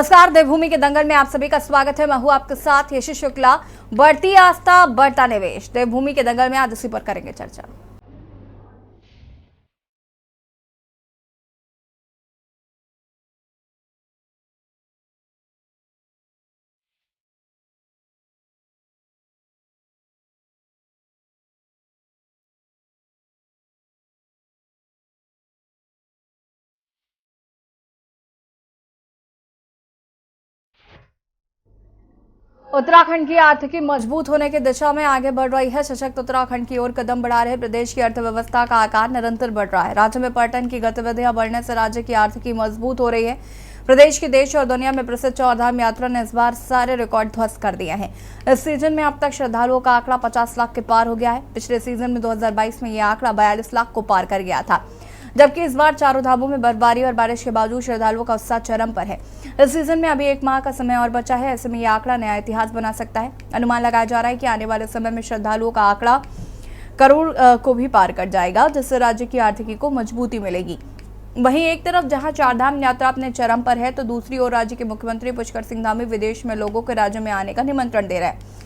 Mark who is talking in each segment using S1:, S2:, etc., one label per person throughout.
S1: नमस्कार, देवभूमि के दंगल में आप सभी का स्वागत है। मैं हूं आपके साथ यशी शुक्ला। बढ़ती आस्था, बढ़ता निवेश, देवभूमि के दंगल में आज इसी पर करेंगे चर्चा। उत्तराखंड की आर्थिकी मजबूत होने की दिशा में आगे बढ़ रही है। सशक्त उत्तराखंड की ओर कदम बढ़ा रहे प्रदेश की अर्थव्यवस्था का आकार निरंतर बढ़ रहा है। राज्य में पर्यटन की गतिविधियां बढ़ने से राज्य की आर्थिकी मजबूत हो रही है। प्रदेश की देश और दुनिया में प्रसिद्ध चारधाम यात्रा ने इस बार सारे रिकॉर्ड ध्वस्त कर दिए हैं। इस सीजन में अब तक श्रद्धालुओं का आंकड़ा 50 लाख के पार हो गया है। पिछले सीजन में 2022 में यह आंकड़ा 42 लाख को पार कर गया था, जबकि इस बार चारों धामों में बर्फबारी और बारिश के बावजूद श्रद्धालुओं का उत्साह चरम पर है। इस सीजन में अभी 1 माह का समय और बचा है। ऐसे में यह आंकड़ा नया इतिहास बना सकता है। अनुमान लगाया जा रहा है कि आने वाले समय में श्रद्धालुओं का आंकड़ा करोड़ को भी पार कर जाएगा, जिससे राज्य की आर्थिकी को मजबूती मिलेगी। वहीं एक तरफ जहां चारधाम यात्रा अपने चरम पर है, तो दूसरी ओर राज्य के मुख्यमंत्री पुष्कर सिंह धामी विदेश में लोगों को राज्य में आने का निमंत्रण दे रहे हैं।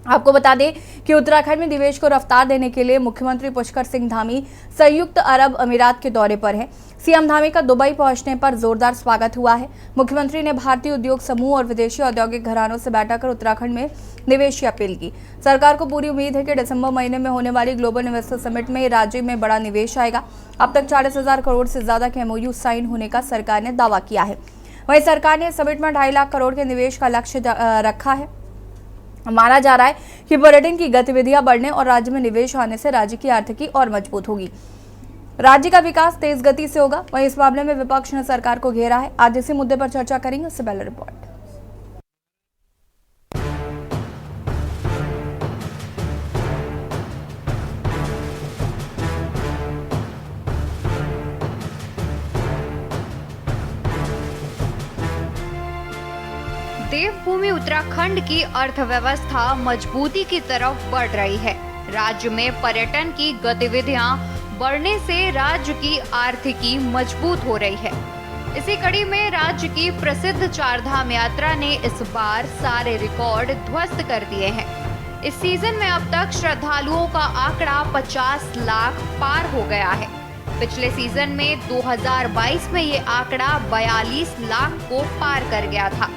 S1: आपको बता दें कि उत्तराखंड में निवेश को रफ्तार देने के लिए मुख्यमंत्री पुष्कर सिंह धामी संयुक्त अरब अमीरात के दौरे पर हैं। सीएम धामी का दुबई पहुंचने पर जोरदार स्वागत हुआ है। मुख्यमंत्री ने भारतीय उद्योग समूह और विदेशी औद्योगिक घरानों से बैठक कर उत्तराखंड में निवेश की अपील की। सरकार को पूरी उम्मीद है कि दिसंबर महीने में होने वाली ग्लोबल इन्वेस्टर समिट में राज्य में बड़ा निवेश आएगा। अब तक 40,000 करोड़ से ज्यादा के MOU साइन होने का सरकार ने दावा किया है। वहीं सरकार ने समिट में 2.5 लाख करोड़ के निवेश का लक्ष्य रखा है। माना जा रहा है कि पर्यटन की गतिविधियां बढ़ने और राज्य में निवेश आने से राज्य की आर्थिकी और मजबूत होगी। राज्य का विकास तेज गति से होगा। वहीं इस मामले में विपक्ष ने सरकार को घेरा है। आज इसी मुद्दे पर चर्चा करेंगे। उससे पहले रिपोर्ट।
S2: देवभूमि उत्तराखंड की अर्थव्यवस्था मजबूती की तरफ बढ़ रही है। राज्य में पर्यटन की गतिविधियां बढ़ने से राज्य की आर्थिकी मजबूत हो रही है। इसी कड़ी में राज्य की प्रसिद्ध चारधाम यात्रा ने इस बार सारे रिकॉर्ड ध्वस्त कर दिए हैं। इस सीजन में अब तक श्रद्धालुओं का आंकड़ा 50 लाख पार हो गया है। पिछले सीजन में 2022 में ये आंकड़ा 42 लाख को पार कर गया था,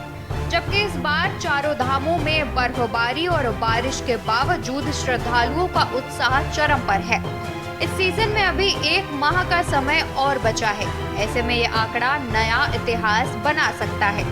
S2: जबकि इस बार चारों धामों में बर्फबारी और बारिश के बावजूद श्रद्धालुओं का उत्साह चरम पर है। इस सीजन में अभी 1 माह का समय और बचा है। ऐसे में ये आंकड़ा नया इतिहास बना सकता है।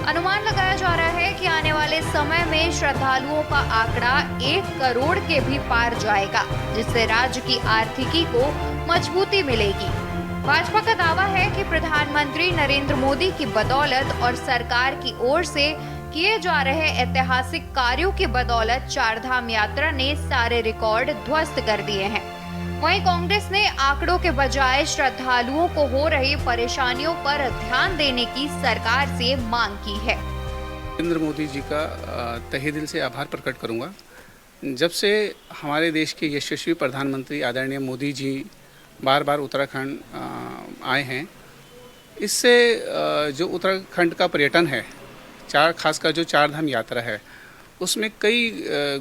S2: अनुमान लगाया जा रहा है कि आने वाले समय में श्रद्धालुओं का आंकड़ा 1 करोड़ के भी पार जाएगा, जिससे राज्य की आर्थिकी को मजबूती मिलेगी। भाजपा का दावा है कि प्रधानमंत्री नरेंद्र मोदी की बदौलत और सरकार की ओर से किए जा रहे ऐतिहासिक कार्यों की बदौलत चारधाम यात्रा ने सारे रिकॉर्ड ध्वस्त कर दिए हैं। वहीं कांग्रेस ने आंकड़ों के बजाय श्रद्धालुओं को हो रही परेशानियों पर ध्यान देने की सरकार से मांग की है।
S3: नरेंद्र मोदी जी का तहे दिल से आभार प्रकट करूंगा। जब से हमारे देश के यशस्वी प्रधानमंत्री आदरणीय मोदी जी बार बार उत्तराखंड आए हैं, इससे जो उत्तराखंड का पर्यटन है, खासकर जो चारधाम यात्रा है, उसमें कई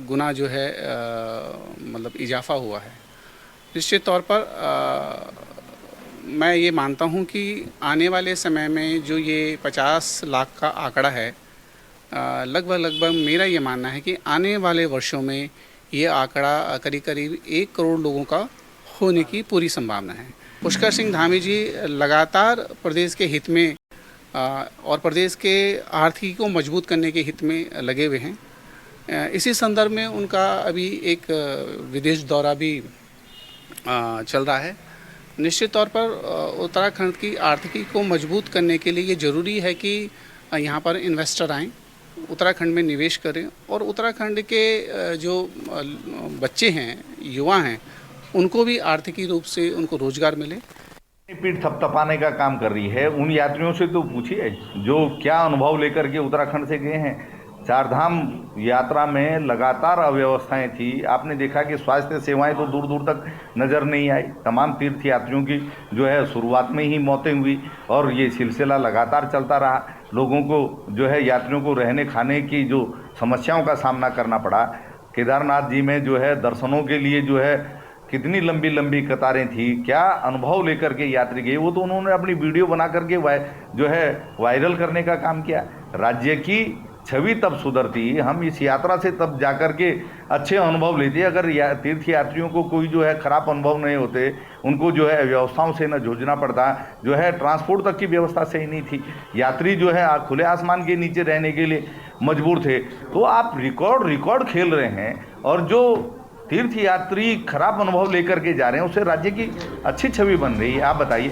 S3: गुना जो है मतलब इजाफा हुआ है। निश्चित तौर पर मैं ये मानता हूँ कि आने वाले समय में जो ये 50 लाख का आंकड़ा है, लगभग मेरा ये मानना है कि आने वाले वर्षों में ये आंकड़ा करीब 1 करोड़ लोगों का होने की पूरी संभावना है। पुष्कर सिंह धामी जी लगातार प्रदेश के हित में और प्रदेश के आर्थिकी को मजबूत करने के हित में लगे हुए हैं। इसी संदर्भ में उनका अभी एक विदेश दौरा भी चल रहा है। निश्चित तौर पर उत्तराखंड की आर्थिकी को मजबूत करने के लिए ये ज़रूरी है कि यहाँ पर इन्वेस्टर आएँ, उत्तराखंड में निवेश करें और उत्तराखंड के जो बच्चे हैं, युवा हैं, उनको भी आर्थिकी रूप से उनको रोजगार मिले।
S4: पीठ थपथपाने का काम कर रही है। उन यात्रियों से तो पूछिए जो क्या अनुभव लेकर के उत्तराखंड से गए हैं। चारधाम यात्रा में लगातार अव्यवस्थाएं थी। आपने देखा कि स्वास्थ्य सेवाएं तो दूर दूर तक नज़र नहीं आई। तमाम तीर्थ यात्रियों की जो है शुरुआत में ही मौतें हुई और ये सिलसिला लगातार चलता रहा। लोगों को जो है यात्रियों को रहने खाने की जो समस्याओं का सामना करना पड़ा। केदारनाथ जी में जो है दर्शनों के लिए जो है कितनी लंबी लंबी कतारें थी, क्या अनुभव लेकर के यात्री गए, वो तो उन्होंने अपनी वीडियो बना करके जो है वायरल करने का काम किया। राज्य की छवि तब सुधरती, हम इस यात्रा से तब जाकर के अच्छे अनुभव लेते। अगर तीर्थ यात्रियों को कोई जो है खराब अनुभव नहीं होते, उनको जो है व्यवस्थाओं से न जूझना पड़ता, जो है ट्रांसपोर्ट तक की व्यवस्था सही नहीं थी, यात्री जो है खुले आसमान के नीचे रहने के लिए मजबूर थे। तो आप रिकॉर्ड खेल रहे हैं और जो तीर्थ यात्री खराब अनुभव लेकर के जा रहे हैं उससे राज्य की अच्छी छवि बन रही है। आप बताइए।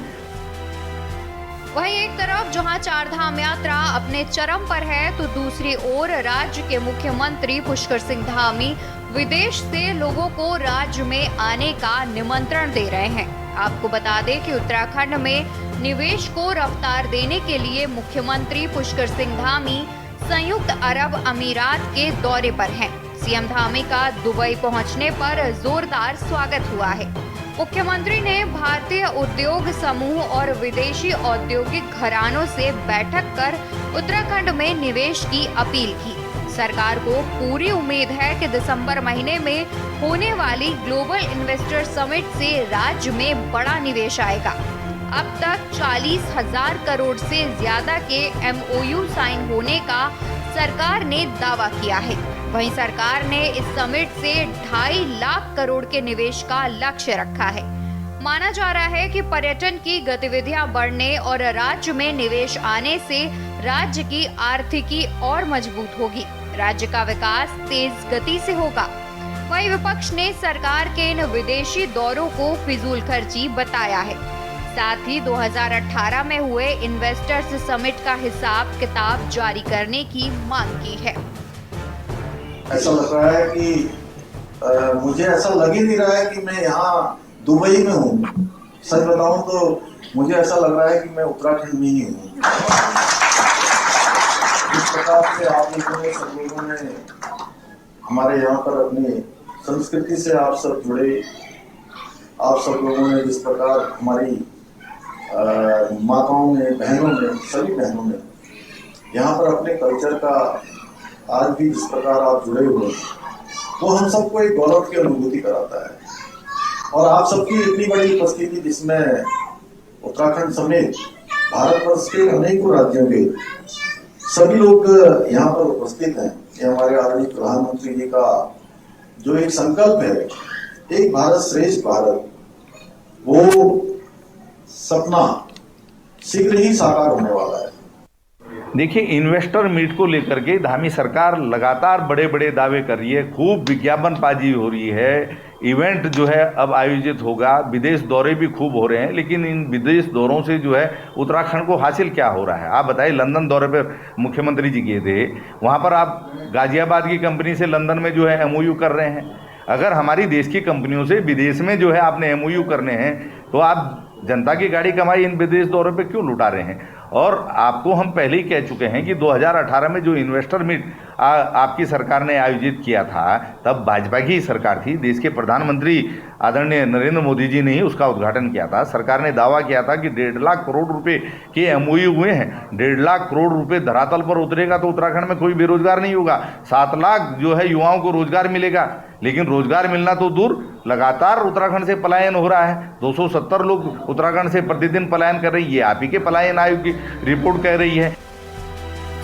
S2: वहीं एक तरफ जहां चारधाम यात्रा अपने चरम पर है, तो दूसरी ओर राज्य के मुख्यमंत्री पुष्कर सिंह धामी विदेश से लोगों को राज्य में आने का निमंत्रण दे रहे हैं। आपको बता दें कि उत्तराखंड में निवेश को रफ्तार देने के लिए मुख्यमंत्री पुष्कर सिंह धामी संयुक्त अरब अमीरात के दौरे पर हैं। सीएम धामी का दुबई पहुंचने पर जोरदार स्वागत हुआ है। मुख्यमंत्री ने भारतीय उद्योग समूह और विदेशी औद्योगिक घरानों से बैठक कर उत्तराखंड में निवेश की अपील की। सरकार को पूरी उम्मीद है कि दिसंबर महीने में होने वाली ग्लोबल इन्वेस्टर समिट से राज्य में बड़ा निवेश आएगा। अब तक 40,000 करोड़ से ज्यादा के MOU साइन होने का सरकार ने दावा किया है। वहीं सरकार ने इस समिट से 2.5 लाख करोड़ के निवेश का लक्ष्य रखा है। माना जा रहा है कि पर्यटन की गतिविधियां बढ़ने और राज्य में निवेश आने से राज्य की आर्थिकी और मजबूत होगी, राज्य का विकास तेज गति से होगा। वहीं विपक्ष ने सरकार के इन विदेशी दौरों को फिजूल खर्ची बताया है। साथ ही 2018 में हुए इन्वेस्टर्स समिट का हिसाब किताब जारी करने की मांग की है।
S5: ऐसा लग रहा है कि मुझे ऐसा लग ही नहीं रहा है कि मैं यहाँ दुबई में हूँ। सच बताऊं तो मुझे ऐसा लग रहा है कि मैं उत्तराखंड में ही हूँ। इस प्रकार से आप लोगों ने, सब लोगों ने हमारे यहाँ पर अपनी संस्कृति से आप सब जुड़े, आप सब लोगों ने जिस प्रकार हमारी माताओं ने, बहनों ने, सभी बहनों ने यहाँ पर अपने कल्चर का आज भी जिस प्रकार आप जुड़े हुए हैं, वो हम सबको एक गौरव की अनुभूति कराता है। और आप सबकी इतनी बड़ी उपस्थिति, जिसमें उत्तराखंड समेत भारतवर्ष के अनेकों राज्यों के सभी लोग यहाँ पर उपस्थित हैं, ये हमारे आदरणीय प्रधानमंत्री जी का जो एक संकल्प है, एक भारत श्रेष्ठ भारत, वो सपना शीघ्र ही साकार होने वाला है।
S4: देखिए, इन्वेस्टर मीट को लेकर के धामी सरकार लगातार बड़े बड़े दावे कर रही है, खूब विज्ञापनबाजी हो रही है, इवेंट जो है अब आयोजित होगा, विदेश दौरे भी खूब हो रहे हैं। लेकिन इन विदेश दौरों से जो है उत्तराखंड को हासिल क्या हो रहा है? आप बताइए। लंदन दौरे पर मुख्यमंत्री जी गए थे, वहाँ पर आप गाजियाबाद की कंपनी से लंदन में जो है MOU कर रहे हैं। अगर हमारी देश की कंपनियों से विदेश में जो है आपने MOU करने हैं, तो आप जनता की गाड़ी कमाई इन विदेश दौरे पे क्यों लुटा रहे हैं? और आपको हम पहले ही कह चुके हैं कि 2018 में जो इन्वेस्टर मीट आपकी सरकार ने आयोजित किया था, तब भाजपा की सरकार थी, देश के प्रधानमंत्री आदरणीय नरेंद्र मोदी जी ने ही उसका उद्घाटन किया था। सरकार ने दावा किया था कि 1.5 लाख करोड़ रुपए के MOU हुए हैं। 1.5 लाख करोड़ रुपए धरातल पर उतरेगा तो उत्तराखंड में कोई बेरोजगार नहीं होगा, 7 लाख जो है युवाओं को रोजगार मिलेगा। लेकिन रोजगार मिलना तो दूर, लगातार उत्तराखंड से पलायन हो रहा है। 270 लोग उत्तराखंड से प्रतिदिन पलायन कर रही है, आप ही के पलायन आयोग की रिपोर्ट कह रही है।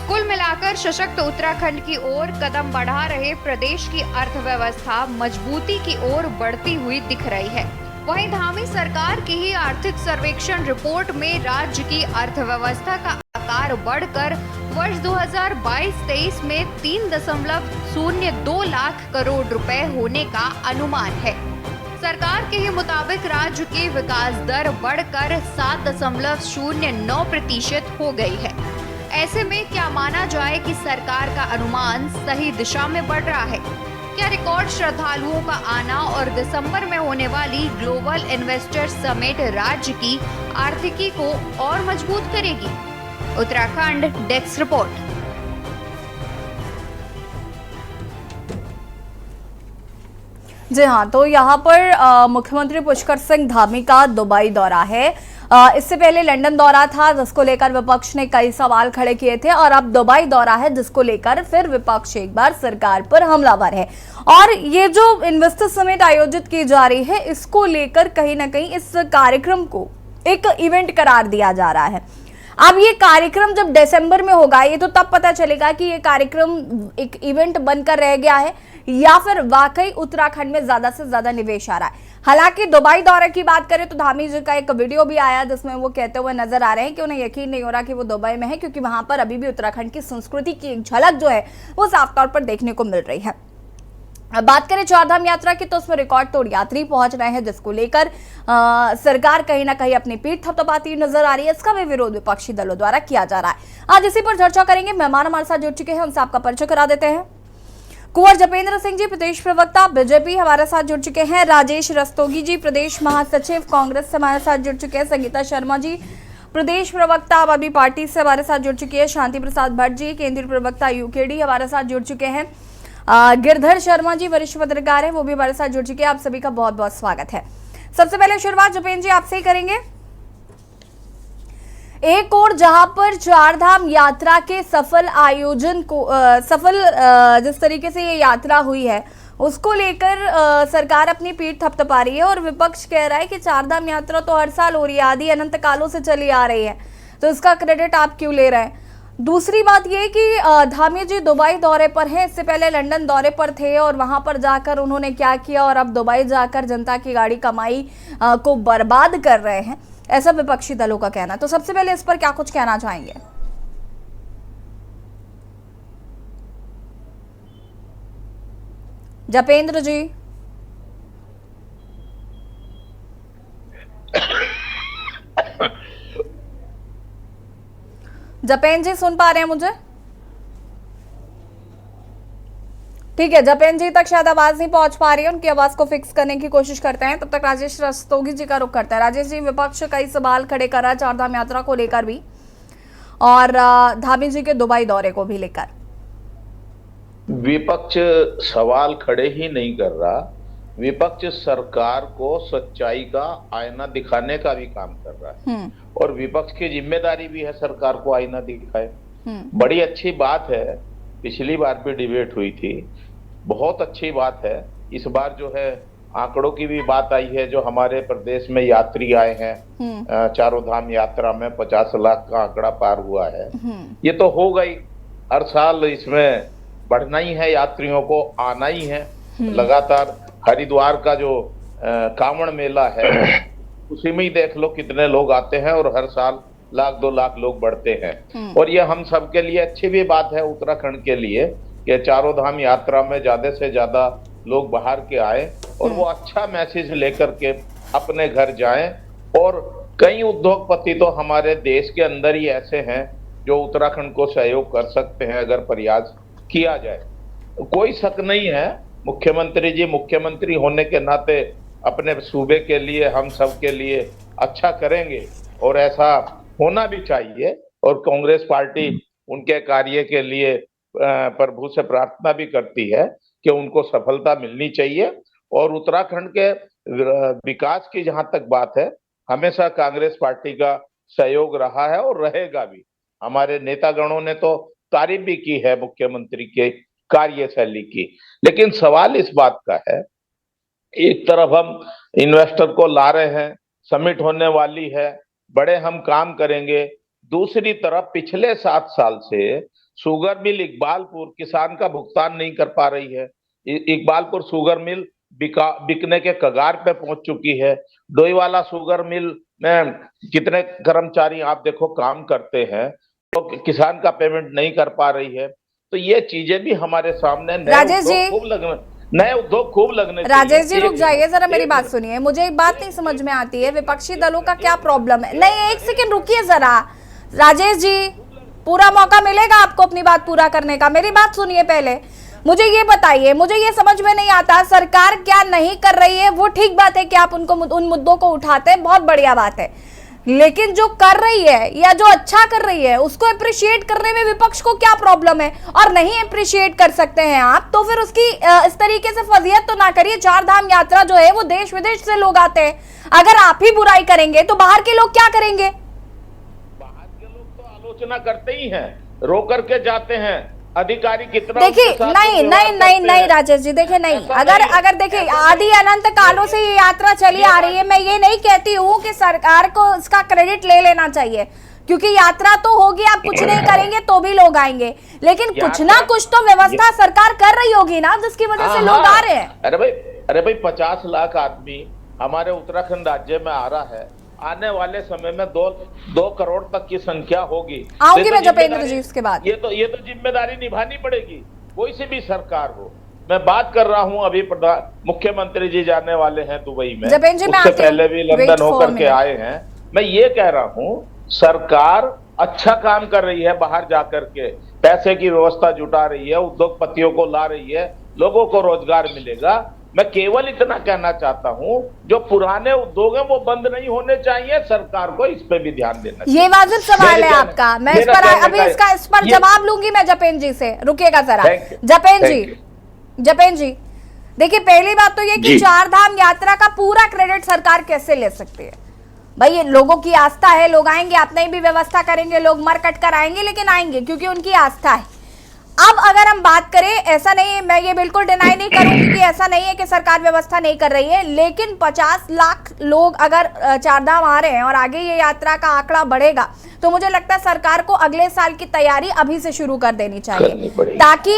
S2: कुल मिलाकर सशक्त उत्तराखंड की ओर कदम बढ़ा रहे प्रदेश की अर्थव्यवस्था मजबूती की ओर बढ़ती हुई दिख रही है। वहीं धामी सरकार की ही आर्थिक सर्वेक्षण रिपोर्ट में राज्य की अर्थव्यवस्था का आकार बढ़कर वर्ष 2022-23 में 3.02 लाख करोड़ रुपए होने का अनुमान है। सरकार के ही मुताबिक राज्य की विकास दर बढ़कर 7.09% हो गई है। ऐसे में क्या माना जाए कि सरकार का अनुमान सही दिशा में बढ़ रहा है? क्या रिकॉर्ड श्रद्धालुओं का आना और दिसंबर में होने वाली ग्लोबल इन्वेस्टर समिट राज्य की आर्थिकी को और मजबूत करेगी? Uttarakhand desk report. जी हाँ, तो यहाँ पर मुख्यमंत्री पुष्कर सिंह धामी का दुबई दौरा है।
S1: इससे पहले लंदन दौरा था जिसको लेकर विपक्ष ने कई सवाल खड़े किए थे और अब दुबई दौरा है जिसको लेकर फिर विपक्ष एक बार सरकार पर हमलावर है। और ये जो इन्वेस्टर समिट आयोजित की जा रही है इसको लेकर कहीं ना कहीं इस कार्यक्रम को एक इवेंट करार दिया जा रहा है। अब ये कार्यक्रम जब दिसंबर में होगा ये तो तब पता चलेगा कि ये कार्यक्रम एक इवेंट बनकर रह गया है या फिर वाकई उत्तराखंड में ज्यादा से ज्यादा निवेश आ रहा है। हालांकि दुबई दौरे की बात करें तो धामी जी का एक वीडियो भी आया जिसमें वो कहते हुए नजर आ रहे हैं कि उन्हें यकीन नहीं हो रहा कि वो दुबई में है, क्योंकि वहां पर अभी भी उत्तराखंड की संस्कृति की एक झलक जो है वो साफ तौर पर देखने को मिल रही है। अब बात करें चारधाम यात्रा की तो उसमें रिकॉर्ड तोड़ यात्री पहुंच रहे हैं जिसको लेकर सरकार कहीं ना कहीं अपनी पीठ थपथपाती नजर आ रही है। इसका भी विरोध विपक्षी दलों द्वारा किया जा रहा है। आज इसी पर चर्चा करेंगे। मेहमान हमारे साथ जुड़ चुके हैं, उनसे आपका परिचय करा देते हैं। कुंवर जपेंद्र सिंह जी प्रदेश प्रवक्ता बीजेपी हमारे साथ जुड़ चुके हैं। राजेश रस्तोगी जी प्रदेश महासचिव कांग्रेस से हमारे साथ जुड़ चुके हैं। संगीता शर्मा जी प्रदेश प्रवक्ता आम आदमी पार्टी से हमारे साथ जुड़ चुकी है। शांति प्रसाद भट्ट जी केंद्रीय प्रवक्ता यूकेडी हमारे साथ जुड़ चुके हैं। गिरधर शर्मा जी वरिष्ठ पत्रकार हैं, वो भी हमारे साथ जुड़ चुके हैं। आप सभी का बहुत बहुत स्वागत है। सबसे पहले शुरुआत जपेंद्र जी आपसे ही करेंगे। एक और जहां पर चारधाम यात्रा के सफल आयोजन को जिस तरीके से ये यात्रा हुई है उसको लेकर सरकार अपनी पीठ थपथपा रही है और विपक्ष कह रहा है कि चारधाम यात्रा तो हर साल हो रही है, आदि अनंत कालों से चली आ रही है, तो इसका क्रेडिट आप क्यों ले रहे हैं। दूसरी बात ये कि धामी जी दुबई दौरे पर हैं, इससे पहले लंदन दौरे पर थे और वहां पर जाकर उन्होंने क्या किया और अब दुबई जाकर जनता की गाड़ी कमाई को बर्बाद कर रहे हैं, ऐसा विपक्षी दलों का कहना। तो सबसे पहले इस पर क्या कुछ कहना चाहेंगे। जपेंद्र जी जपेंद्र जी सुन पा रहे हैं मुझे? ठीक है, जपेंद्र जी तक शायद आवाज नहीं पहुंच पा रही है, उनकी आवाज को फिक्स करने की कोशिश करते हैं। तब तक राजेश रस्तोगी जी का रुख करते हैं। राजेश जी, विपक्ष कई सवाल खड़े कर रहा है चारधाम यात्रा को लेकर भी और धामी जी के दुबई दौरे को भी लेकर।
S6: विपक्ष सवाल खड़े ही नहीं कर रहा, विपक्ष सरकार को सच्चाई का आईना दिखाने का भी काम कर रहा है और विपक्ष की जिम्मेदारी भी है सरकार को आईना दिखाए। बड़ी अच्छी बात है, पिछली बार भी डिबेट हुई थी, बहुत अच्छी बात है। इस बार जो है आंकड़ों की भी बात आई है, जो हमारे प्रदेश में यात्री आए हैं चारों धाम यात्रा में 50 लाख का आंकड़ा पार हुआ है। ये तो हो गई, हर साल इसमें बढ़ना ही है, यात्रियों को आना ही है लगातार। हरिद्वार का जो कांवड़ मेला है उसी में ही देख लो कितने लोग आते हैं और हर साल 1-2 लाख लोग बढ़ते हैं। और ये हम सब के लिए अच्छी भी बात है उत्तराखंड के लिए कि चारों धाम यात्रा में ज्यादा से ज्यादा लोग बाहर के आए और वो अच्छा मैसेज लेकर के अपने घर जाएं। और कई उद्योगपति तो हमारे देश के अंदर ही ऐसे हैं जो उत्तराखंड को सहयोग कर सकते हैं अगर प्रयास किया जाए। कोई शक नहीं है, मुख्यमंत्री जी मुख्यमंत्री होने के नाते अपने सूबे के लिए हम सब के लिए अच्छा करेंगे और ऐसा होना भी चाहिए। और कांग्रेस पार्टी उनके कार्य के लिए प्रभु से प्रार्थना भी करती है कि उनको सफलता मिलनी चाहिए। और उत्तराखंड के विकास की जहां तक बात है, हमेशा कांग्रेस पार्टी का सहयोग रहा है और रहेगा भी। हमारे नेतागणों ने तो तारीफ भी की है मुख्यमंत्री के कार्यशैली की। लेकिन सवाल इस बात का है, एक तरफ हम इन्वेस्टर को ला रहे हैं, समिट होने वाली है, बड़े हम काम करेंगे, दूसरी तरफ पिछले 7 साल से शुगर मिल इकबालपुर किसान का भुगतान नहीं कर पा रही है। इकबालपुर शुगर मिल बिकने के कगार पे पहुंच चुकी है। डोईवाला शुगर मिल में कितने कर्मचारी आप देखो काम करते हैं, तो किसान का पेमेंट नहीं कर पा रही है। तो ये चीजें भी हमारे सामने नए उद्योग खूब लगने।
S1: राजेश जी रुक जाइए जरा, मेरी बात सुनिए, मुझे एक बात नहीं समझ में आती है, विपक्षी दलों का क्या प्रॉब्लम है। नहीं, एक सेकंड रुकिए जरा राजेश जी, पूरा मौका मिलेगा आपको अपनी बात पूरा करने का। मेरी बात सुनिए पहले, मुझे ये बताइए, मुझे ये समझ में नहीं आता सरकार क्या नहीं कर रही है। वो ठीक बात है कि आप उन मुद्दों को उठाते हैं, बहुत बढ़िया बात है, लेकिन जो कर रही है या जो अच्छा कर रही है उसको अप्रिशिएट करने में विपक्ष को क्या प्रॉब्लम है? और नहीं अप्रिशिएट कर सकते हैं आप तो फिर उसकी इस तरीके से फजीयत तो ना करिए। 4 धाम यात्रा जो है वो देश विदेश से लोग आते हैं, अगर आप ही बुराई करेंगे तो बाहर के लोग क्या करेंगे?
S6: बाहर के लोग तो आलोचना करते ही हैं, रो करके जाते हैं, अधिकारी कितना
S1: देखिए नहीं राजेश जी, देखिए नहीं, अगर देखिए आदि अनंत कालों से ये यात्रा चली आ रही है। मैं ये नहीं कहती हूँ कि सरकार को इसका क्रेडिट ले लेना चाहिए, क्योंकि यात्रा तो होगी, आप कुछ नहीं करेंगे तो भी लोग आएंगे, लेकिन कुछ ना कुछ तो व्यवस्था सरकार कर रही होगी ना, जिसकी वजह से लोग आ रहे हैं।
S6: अरे भाई 50 लाख आदमी हमारे उत्तराखंड राज्य में आ रहा है, आने वाले समय में 2 करोड़ तक की संख्या होगी।
S1: आऊंगी मैं जपेंद्र जी इसके बाद।
S6: ये तो जिम्मेदारी निभानी पड़ेगी, कोई सी भी सरकार हो। मैं बात कर रहा हूं, अभी मुख्यमंत्री जी जाने वाले हैं दुबई में, उससे पहले भी लंदन होकर के आए हैं। मैं ये कह रहा हूं, सरकार अच्छा काम कर रही है, बाहर जाकर के पैसे की व्यवस्था जुटा रही है, उद्योगपतियों को ला रही है, लोगों को रोजगार मिलेगा। मैं केवल इतना कहना चाहता हूं, जो पुराने उद्योग हैं वो बंद नहीं होने चाहिए, सरकार को इस पे भी ध्यान देना चाहिए।
S1: ये वाजिब सवाल है आपका, मैं इस पर जवाब लूंगी मैं जपेंद्र जी से, रुकिएगा जरा। जपेंद्र जी देखिए, पहली बात तो ये कि 4 धाम यात्रा का पूरा क्रेडिट सरकार कैसे ले सकती है? भाई ये लोगों की आस्था है, लोग आएंगे, आप नहीं भी व्यवस्था करेंगे, लोग मर कट कर आएंगे, लेकिन आएंगे क्योंकि उनकी आस्था है। अब अगर हम बात करें, ऐसा नहीं है, मैं ये बिल्कुल डिनाई नहीं करूंगी कि ऐसा नहीं है कि सरकार व्यवस्था नहीं कर रही है, लेकिन 50 लाख लोग अगर 4 धाम आ रहे हैं और आगे ये यात्रा का आंकड़ा बढ़ेगा, तो मुझे लगता है सरकार को अगले साल की तैयारी अभी से शुरू कर देनी चाहिए, ताकि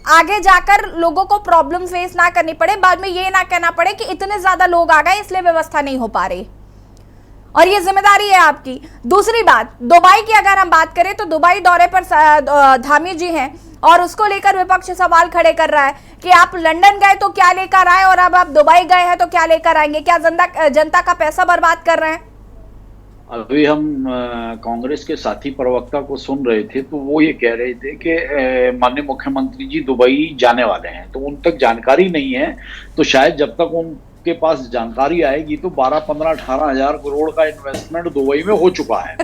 S1: आगे जाकर लोगों को प्रॉब्लम फेस ना करनी पड़े, बाद में ये ना कहना पड़े कि इतने ज्यादा लोग आ गए इसलिए व्यवस्था नहीं हो पा रही, और ये जिम्मेदारी है आपकी। दूसरी बात, दुबई की अगर हम बात करें तो दुबई दौरे पर धामी जी हैं और उसको लेकर विपक्ष सवाल खड़े कर रहा है कि आप लंदन गए तो क्या लेकर आए और अब आप दुबई गए हैं तो क्या लेकर आएंगे? क्या जनता का पैसा बर्बाद कर रहे हैं?
S7: अभी हम कांग्रेस के साथी प्रवक्ता को सुन रहे थे तो वो ये कह रहे थे कि माननीय मुख्यमंत्री जी दुबई जाने वाले हैं, तो उन तक जानकारी नहीं है, तो शायद जब तक उनके पास जानकारी आएगी तो 12, 15, 18 हजार करोड़ का इन्वेस्टमेंट दुबई में हो चुका है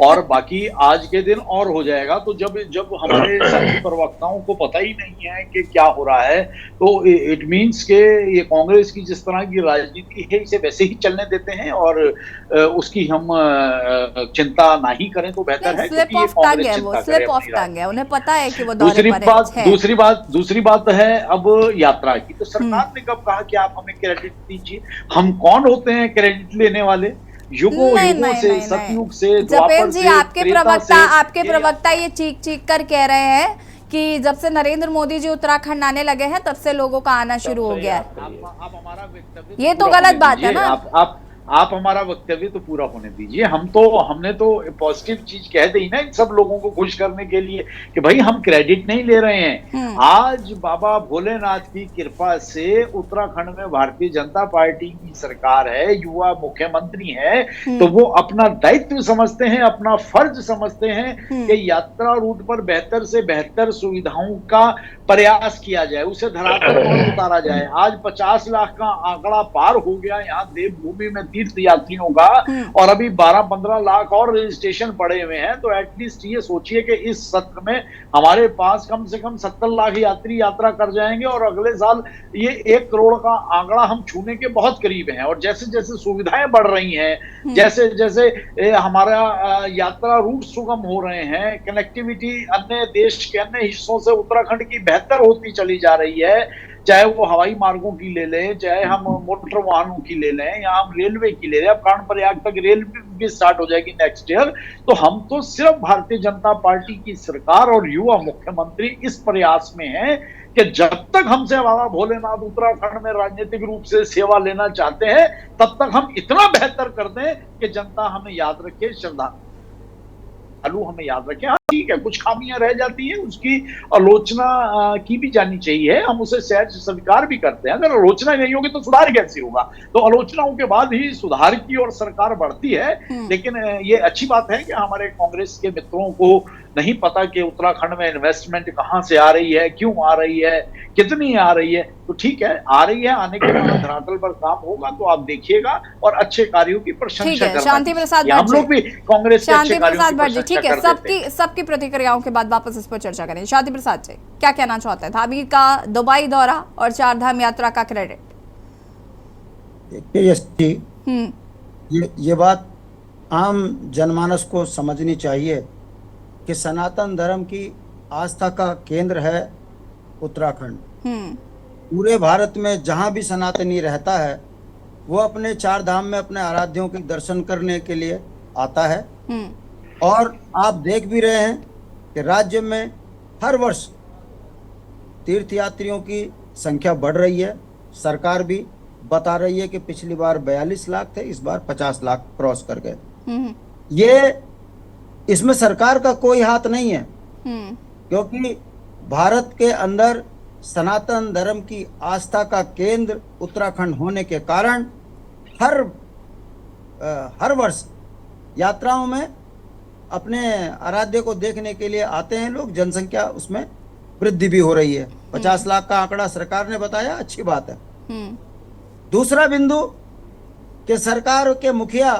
S7: और बाकी आज के दिन और हो जाएगा। तो जब हमारे साथी प्रवक्ताओं को पता ही नहीं है कि क्या हो रहा है, तो इट मीन्स के ये कांग्रेस की जिस तरह की राजनीति है इसे वैसे ही चलने देते हैं और उसकी हम चिंता ना ही करें तो बेहतर है, क्योंकि ये कांग्रेस चिंता करे।
S1: उन्हें पता है कि वो दौरे पर है।
S7: दूसरी बात है अब यात्रा की, तो सरकार ने कब कहा कि आप हमें क्रेडिट दीजिए? हम कौन होते हैं क्रेडिट लेने वाले? युगों से, सतयुग से,
S1: जपेंद्र जी, आपके प्रवक्ता ये चीख कर कह रहे हैं कि जब से नरेंद्र मोदी जी उत्तराखंड आने लगे हैं तब से लोगों का आना शुरू हो गया है।
S7: आप हमारा वक्तव्य,
S1: ये तो गलत बात है ना।
S7: आप हमारा वक्तव्य तो पूरा होने दीजिए। हमने तो पॉजिटिव चीज कह दी ना इन सब लोगों को खुश करने के लिए कि भाई हम क्रेडिट नहीं ले रहे हैं। आज बाबा भोलेनाथ की कृपा से उत्तराखंड में भारतीय जनता पार्टी की सरकार है, युवा मुख्यमंत्री है, तो वो अपना दायित्व समझते हैं, अपना फर्ज समझते हैं कि यात्रा रूट पर बेहतर से बेहतर सुविधाओं का प्रयास किया जाए, उसे धरातल पर उतारा जाए। आज 50 लाख का आंकड़ा पार हो गया यहाँ देवभूमि में तीर्थ यात्रियों का, और अभी 12-15 लाख और रजिस्ट्रेशन पड़े हुए हैं। तो एटलीस्ट ये सोचिए कि इस सत्र में हमारे पास कम से कम 70 लाख यात्री यात्रा कर जाएंगे और अगले साल ये 1 करोड़ का आंकड़ा हम छूने के बहुत करीब हैं। और जैसे जैसे सुविधाएं बढ़ रही हैं, जैसे जैसे हमारा यात्रा रूट सुगम हो रहे हैं, कनेक्टिविटी अन्य देश के अन्य हिस्सों से उत्तराखंड की बेहतर होती चली जा रही है, चाहे वो हवाई मार्गों की ले लें, चाहे हम मोटर वाहनों की ले लें, या हम रेलवे की ले लें। अब कर्णप्रयाग तक रेलवे भी स्टार्ट हो जाएगी नेक्स्ट ईयर। तो हम तो सिर्फ भारतीय जनता पार्टी की सरकार और युवा मुख्यमंत्री इस प्रयास में है कि जब तक हमसे बाबा भोलेनाथ उत्तराखंड में राजनीतिक रूप से सेवा लेना चाहते हैं, तब तक हम इतना बेहतर कर दें कि जनता हमें याद रखे, श्रद्धालु हमें याद रखे। ठीक है, कुछ खामियां रह जाती है, उसकी आलोचना की भी जानी चाहिए, हम उसे शायद स्वीकार भी करते हैं। अगर आलोचना नहीं होगी तो सुधार कैसे होगा? तो आलोचनाओं के बाद ही सुधार की ओर सरकार बढ़ती है। लेकिन ये अच्छी बात है कि हमारे कांग्रेस के मित्रों को नहीं पता कि उत्तराखंड में इन्वेस्टमेंट कहां से आ रही है, क्यों आ रही है, कितनी आ रही है। तो ठीक है, आ रही है, आने के बाद धरातल पर काम होगा तो आप देखिएगा और अच्छे कार्यों की प्रशंसा करना।
S1: शांति प्रसाद
S7: हम लोग भी कांग्रेस के अच्छे कार्यों की प्रशंसा
S1: ठीक है,
S7: करते हैं।
S1: सबकी प्रतिक्रियाओं के बाद वापस इस पर चर्चा करें। शांति प्रसाद जी क्या कहना चाहते हैं? धामी का दुबई दौरा और चार धाम यात्रा का क्रेडिट।
S8: ये बात आम जनमानस को समझनी चाहिए कि सनातन धर्म की आस्था का केंद्र है उत्तराखंड। पूरे भारत में जहाँ भी सनातनी रहता है वो अपने चार धाम में अपने आराध्यों के दर्शन करने के लिए आता है। और आप देख भी रहे हैं कि राज्य में हर वर्ष तीर्थयात्रियों की संख्या बढ़ रही है। सरकार भी बता रही है कि पिछली बार 42 लाख थे, इस बार 50 लाख क्रॉस कर गए। ये इसमें सरकार का कोई हाथ नहीं है, क्योंकि भारत के अंदर सनातन धर्म की आस्था का केंद्र उत्तराखंड होने के कारण हर वर्ष यात्राओं में अपने आराध्य को देखने के लिए आते हैं लोग। जनसंख्या उसमें वृद्धि भी हो रही है। 50 लाख का आंकड़ा सरकार ने बताया, अच्छी बात है। दूसरा बिंदु कि सरकार के मुखिया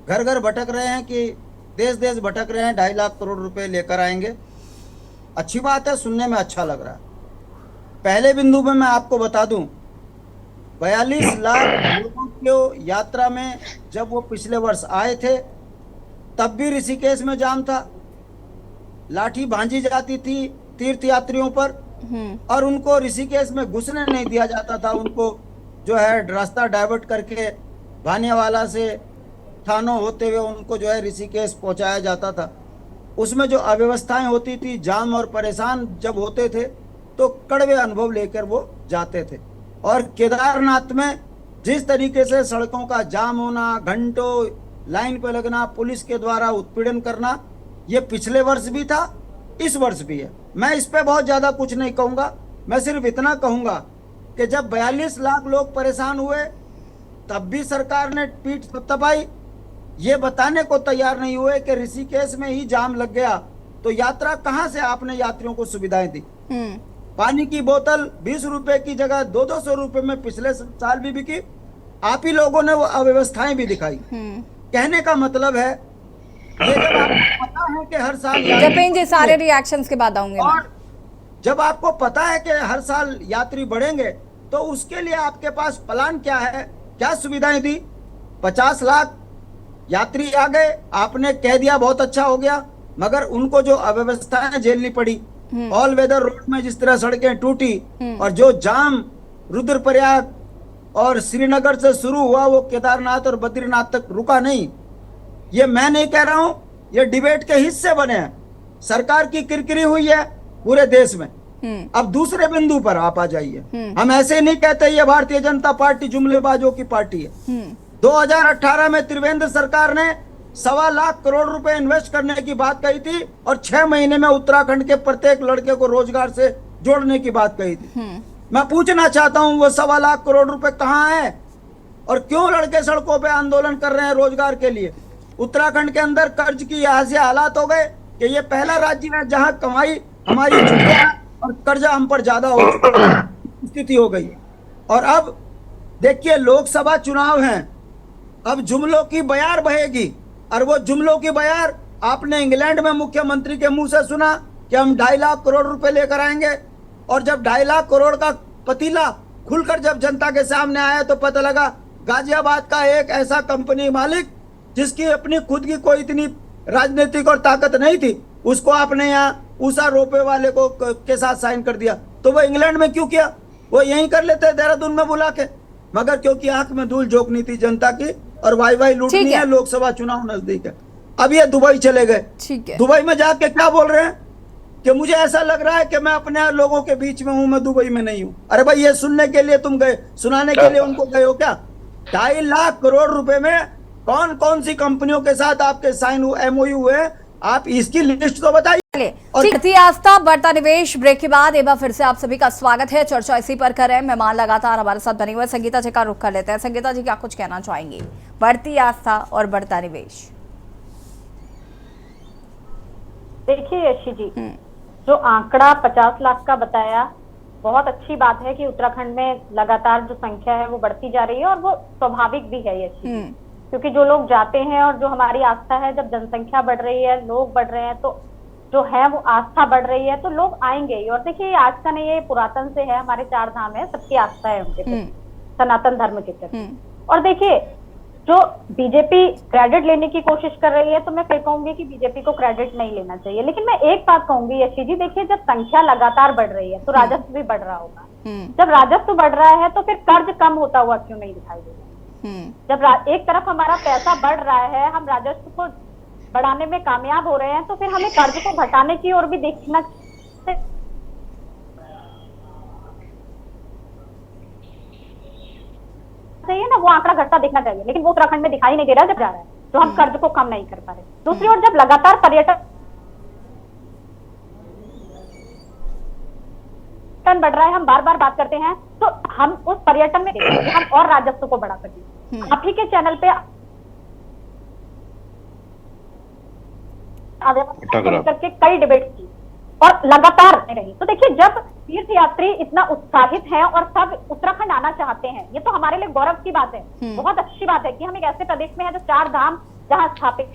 S8: घर घर भटक रहे हैं कि देश देश भटक रहे हैं, 2.5 लाख करोड़ रुपए लेकर आएंगे। अच्छी बात है, सुनने में अच्छा लग रहा है। पहले बिंदु में मैं आपको बता दूं, 42 लाख लोगों को यात्रा में जब वो पिछले वर्ष आए थे तब भी ऋषिकेश में जाम था, लाठी भांजी जाती थी तीर्थयात्रियों पर और उनको ऋषिकेश में घुसने नहीं दिया जाता था। उनको जो है रास्ता डाइवर्ट करके भानियावाला से थानों होते हुए उनको जो है ऋषिकेश पहुंचाया जाता था। उसमें जो अव्यवस्थाएं होती थी, जाम और परेशान जब होते थे तो कड़वे अनुभव लेकर वो जाते थे। और केदारनाथ में जिस तरीके से सड़कों का जाम होना, घंटों लाइन पे लगना, पुलिस के द्वारा उत्पीड़न करना, ये पिछले वर्ष भी था, इस वर्ष भी है। मैं इस पे बहुत ज्यादा कुछ नहीं कहूंगा, मैं सिर्फ इतना कहूंगा कि जब 42 लाख लोग परेशान हुए तब भी सरकार ने पीठ थपथपाई, ये बताने को तैयार नहीं हुए कि ऋषिकेश में ही जाम लग गया तो यात्रा कहां से आपने यात्रियों को सुविधाएं दी। पानी की बोतल 20 रुपए की जगह 200-200 रुपए में पिछले साल भी बिकी। आप ही लोगों ने वो अव्यवस्थाएं भी दिखाई। कहने का मतलब है ये जब आपको पता है कि हर साल
S1: जपेन जी सारे रिएक्शंस के बाद आऊंगे
S8: और जब आपको पता है कि हर साल यात्री बढ़ेंगे तो उसके लिए आपके पास प्लान क्या है, क्या सुविधाएं दी। 50 लाख यात्री आ गए, आपने कह दिया बहुत अच्छा हो गया, मगर उनको जो अव्यवस्थाएं झेलनी पड़ी, ऑल वेदर रोड में जिस तरह सड़कें टूटी और जो जाम रुद्रप्रयाग और श्रीनगर से शुरू हुआ वो केदारनाथ और बद्रीनाथ तक रुका नहीं। ये मैं नहीं कह रहा हूं, ये डिबेट के हिस्से बने हैं। सरकार की किरकिरी हुई है पूरे देश में। अब दूसरे बिंदु पर आप आ जाइए। हम ऐसे नहीं कहते ये भारतीय जनता पार्टी जुमलेबाजों की पार्टी है। 2018 में त्रिवेंद्र सरकार ने 1.25 लाख करोड़ रुपए इन्वेस्ट करने की बात कही थी और 6 महीने में उत्तराखंड के प्रत्येक लड़के को रोजगार से जोड़ने की बात कही थी। मैं पूछना चाहता हूं वो 1.25 लाख करोड़ रुपए कहां है और क्यों लड़के सड़कों पे आंदोलन कर रहे हैं रोजगार के लिए। उत्तराखंड के अंदर कर्ज की ऐसे हालात हो गए कि ये पहला राज्य है जहां कमाई हमारी और कर्जा हम पर ज्यादा हो स्थिति हो गई। और अब देखिए लोकसभा चुनाव हैं, अब जुमलों की बयार बहेगी और वो जुमलों की बयार आपने इंग्लैंड में मुख्यमंत्री के मुंह से सुना कि हम 2.5 लाख करोड़ रुपए लेकर आएंगे और जब 2.5 लाख करोड़ का पतीला खुलकर जब जनता के सामने आया तो पता लगा गाजियाबाद का एक ऐसा कंपनी मालिक जिसकी अपनी खुद की कोई इतनी राजनीतिक और ताकत नहीं थी, उसको आपने यहाँ उषा रोपे वाले को के साथ साइन कर दिया। तो वो इंग्लैंड में क्यों किया, वो यहीं कर लेते देहरादून में बुला के, मगर क्योंकि आंख में धूल झोंकनी थी जनता की और वाई लूटनी है, लोकसभा चुनाव नजदीक है। अब ये दुबई चले गए, दुबई में जाके क्या बोल रहे हैं कि मुझे ऐसा लग रहा है कि मैं अपने लोगों के बीच में हूं, मैं दुबई में नहीं हूं। अरे भाई ये सुनने के लिए तुम गए, सुनाने के लिए उनको गए हो क्या? 2.5 लाख करोड़ रुपए में कौन कौन सी कंपनियों के साथ आपके साइन MOU हुए, आप इसकी लिस्ट तो बताइए।
S1: बढ़ती आस्था बढ़ता निवेश। ब्रेक के बाद एक बार फिर से आप सभी का स्वागत है। चर्चा इसी पर कर रहे हैं, मेहमान लगातार हमारे साथ बने हुए। संगीता जी का रुख कर लेते हैं। संगीता जी क्या कुछ कहना चाहेंगी, बढ़ती आस्था और बढ़ता निवेश?
S9: देखिए यशी जी, जो आंकड़ा 50 लाख का बताया, बहुत अच्छी बात है कि उत्तराखंड में लगातार जो संख्या है वो बढ़ती जा रही है, और वो स्वाभाविक भी है यशी जी, क्योंकि जो लोग जाते हैं और जो हमारी आस्था है, जब जनसंख्या बढ़ रही है, लोग बढ़ रहे हैं, तो जो है वो आस्था बढ़ रही है, तो लोग आएंगे ही। और देखिए आज का नहीं, ये पुरातन से है, हमारे 4 धाम है, सबकी आस्था है उनके प्रति, सनातन धर्म के प्रति। और देखिए जो बीजेपी क्रेडिट लेने की कोशिश कर रही है, तो मैं फिर कहूंगी कि बीजेपी को क्रेडिट नहीं लेना चाहिए। लेकिन मैं एक बात कहूंगी यशी जी, देखिए जब संख्या लगातार बढ़ रही है तो राजस्व भी बढ़ रहा होगा। जब राजस्व बढ़ रहा है तो फिर कर्ज कम होता हुआ क्यों नहीं दिखाई दे रहा? जब एक तरफ हमारा पैसा बढ़ रहा है, हम राजस्व को बढ़ाने में कामयाब हो रहे हैं, तो फिर हमें कर्ज को घटाने की ओर भी देखना चाहिए ना, वो आंकड़ा घटता देखना चाहिए। लेकिन वो उत्तराखंड में दिखाई नहीं दे रहा जब जा रहा है, तो हम कर्ज को कम नहीं कर पा रहे। दूसरी ओर जब लगातार पर्यटन बढ़ रहा है, हम बार बार बात करते हैं, तो हम उस पर्यटन में हम और राजस्व को बढ़ा सकें। आप ही के चैनल पे करके कई डिबेट की और लगातार रही। तो देखिए जब तीर्थ यात्री इतना उत्साहित हैं और सब उत्तराखंड आना चाहते हैं, ये तो हमारे लिए गौरव की बात है। बहुत अच्छी बात है कि हम एक ऐसे प्रदेश में है जो 4 धाम जहां स्थापित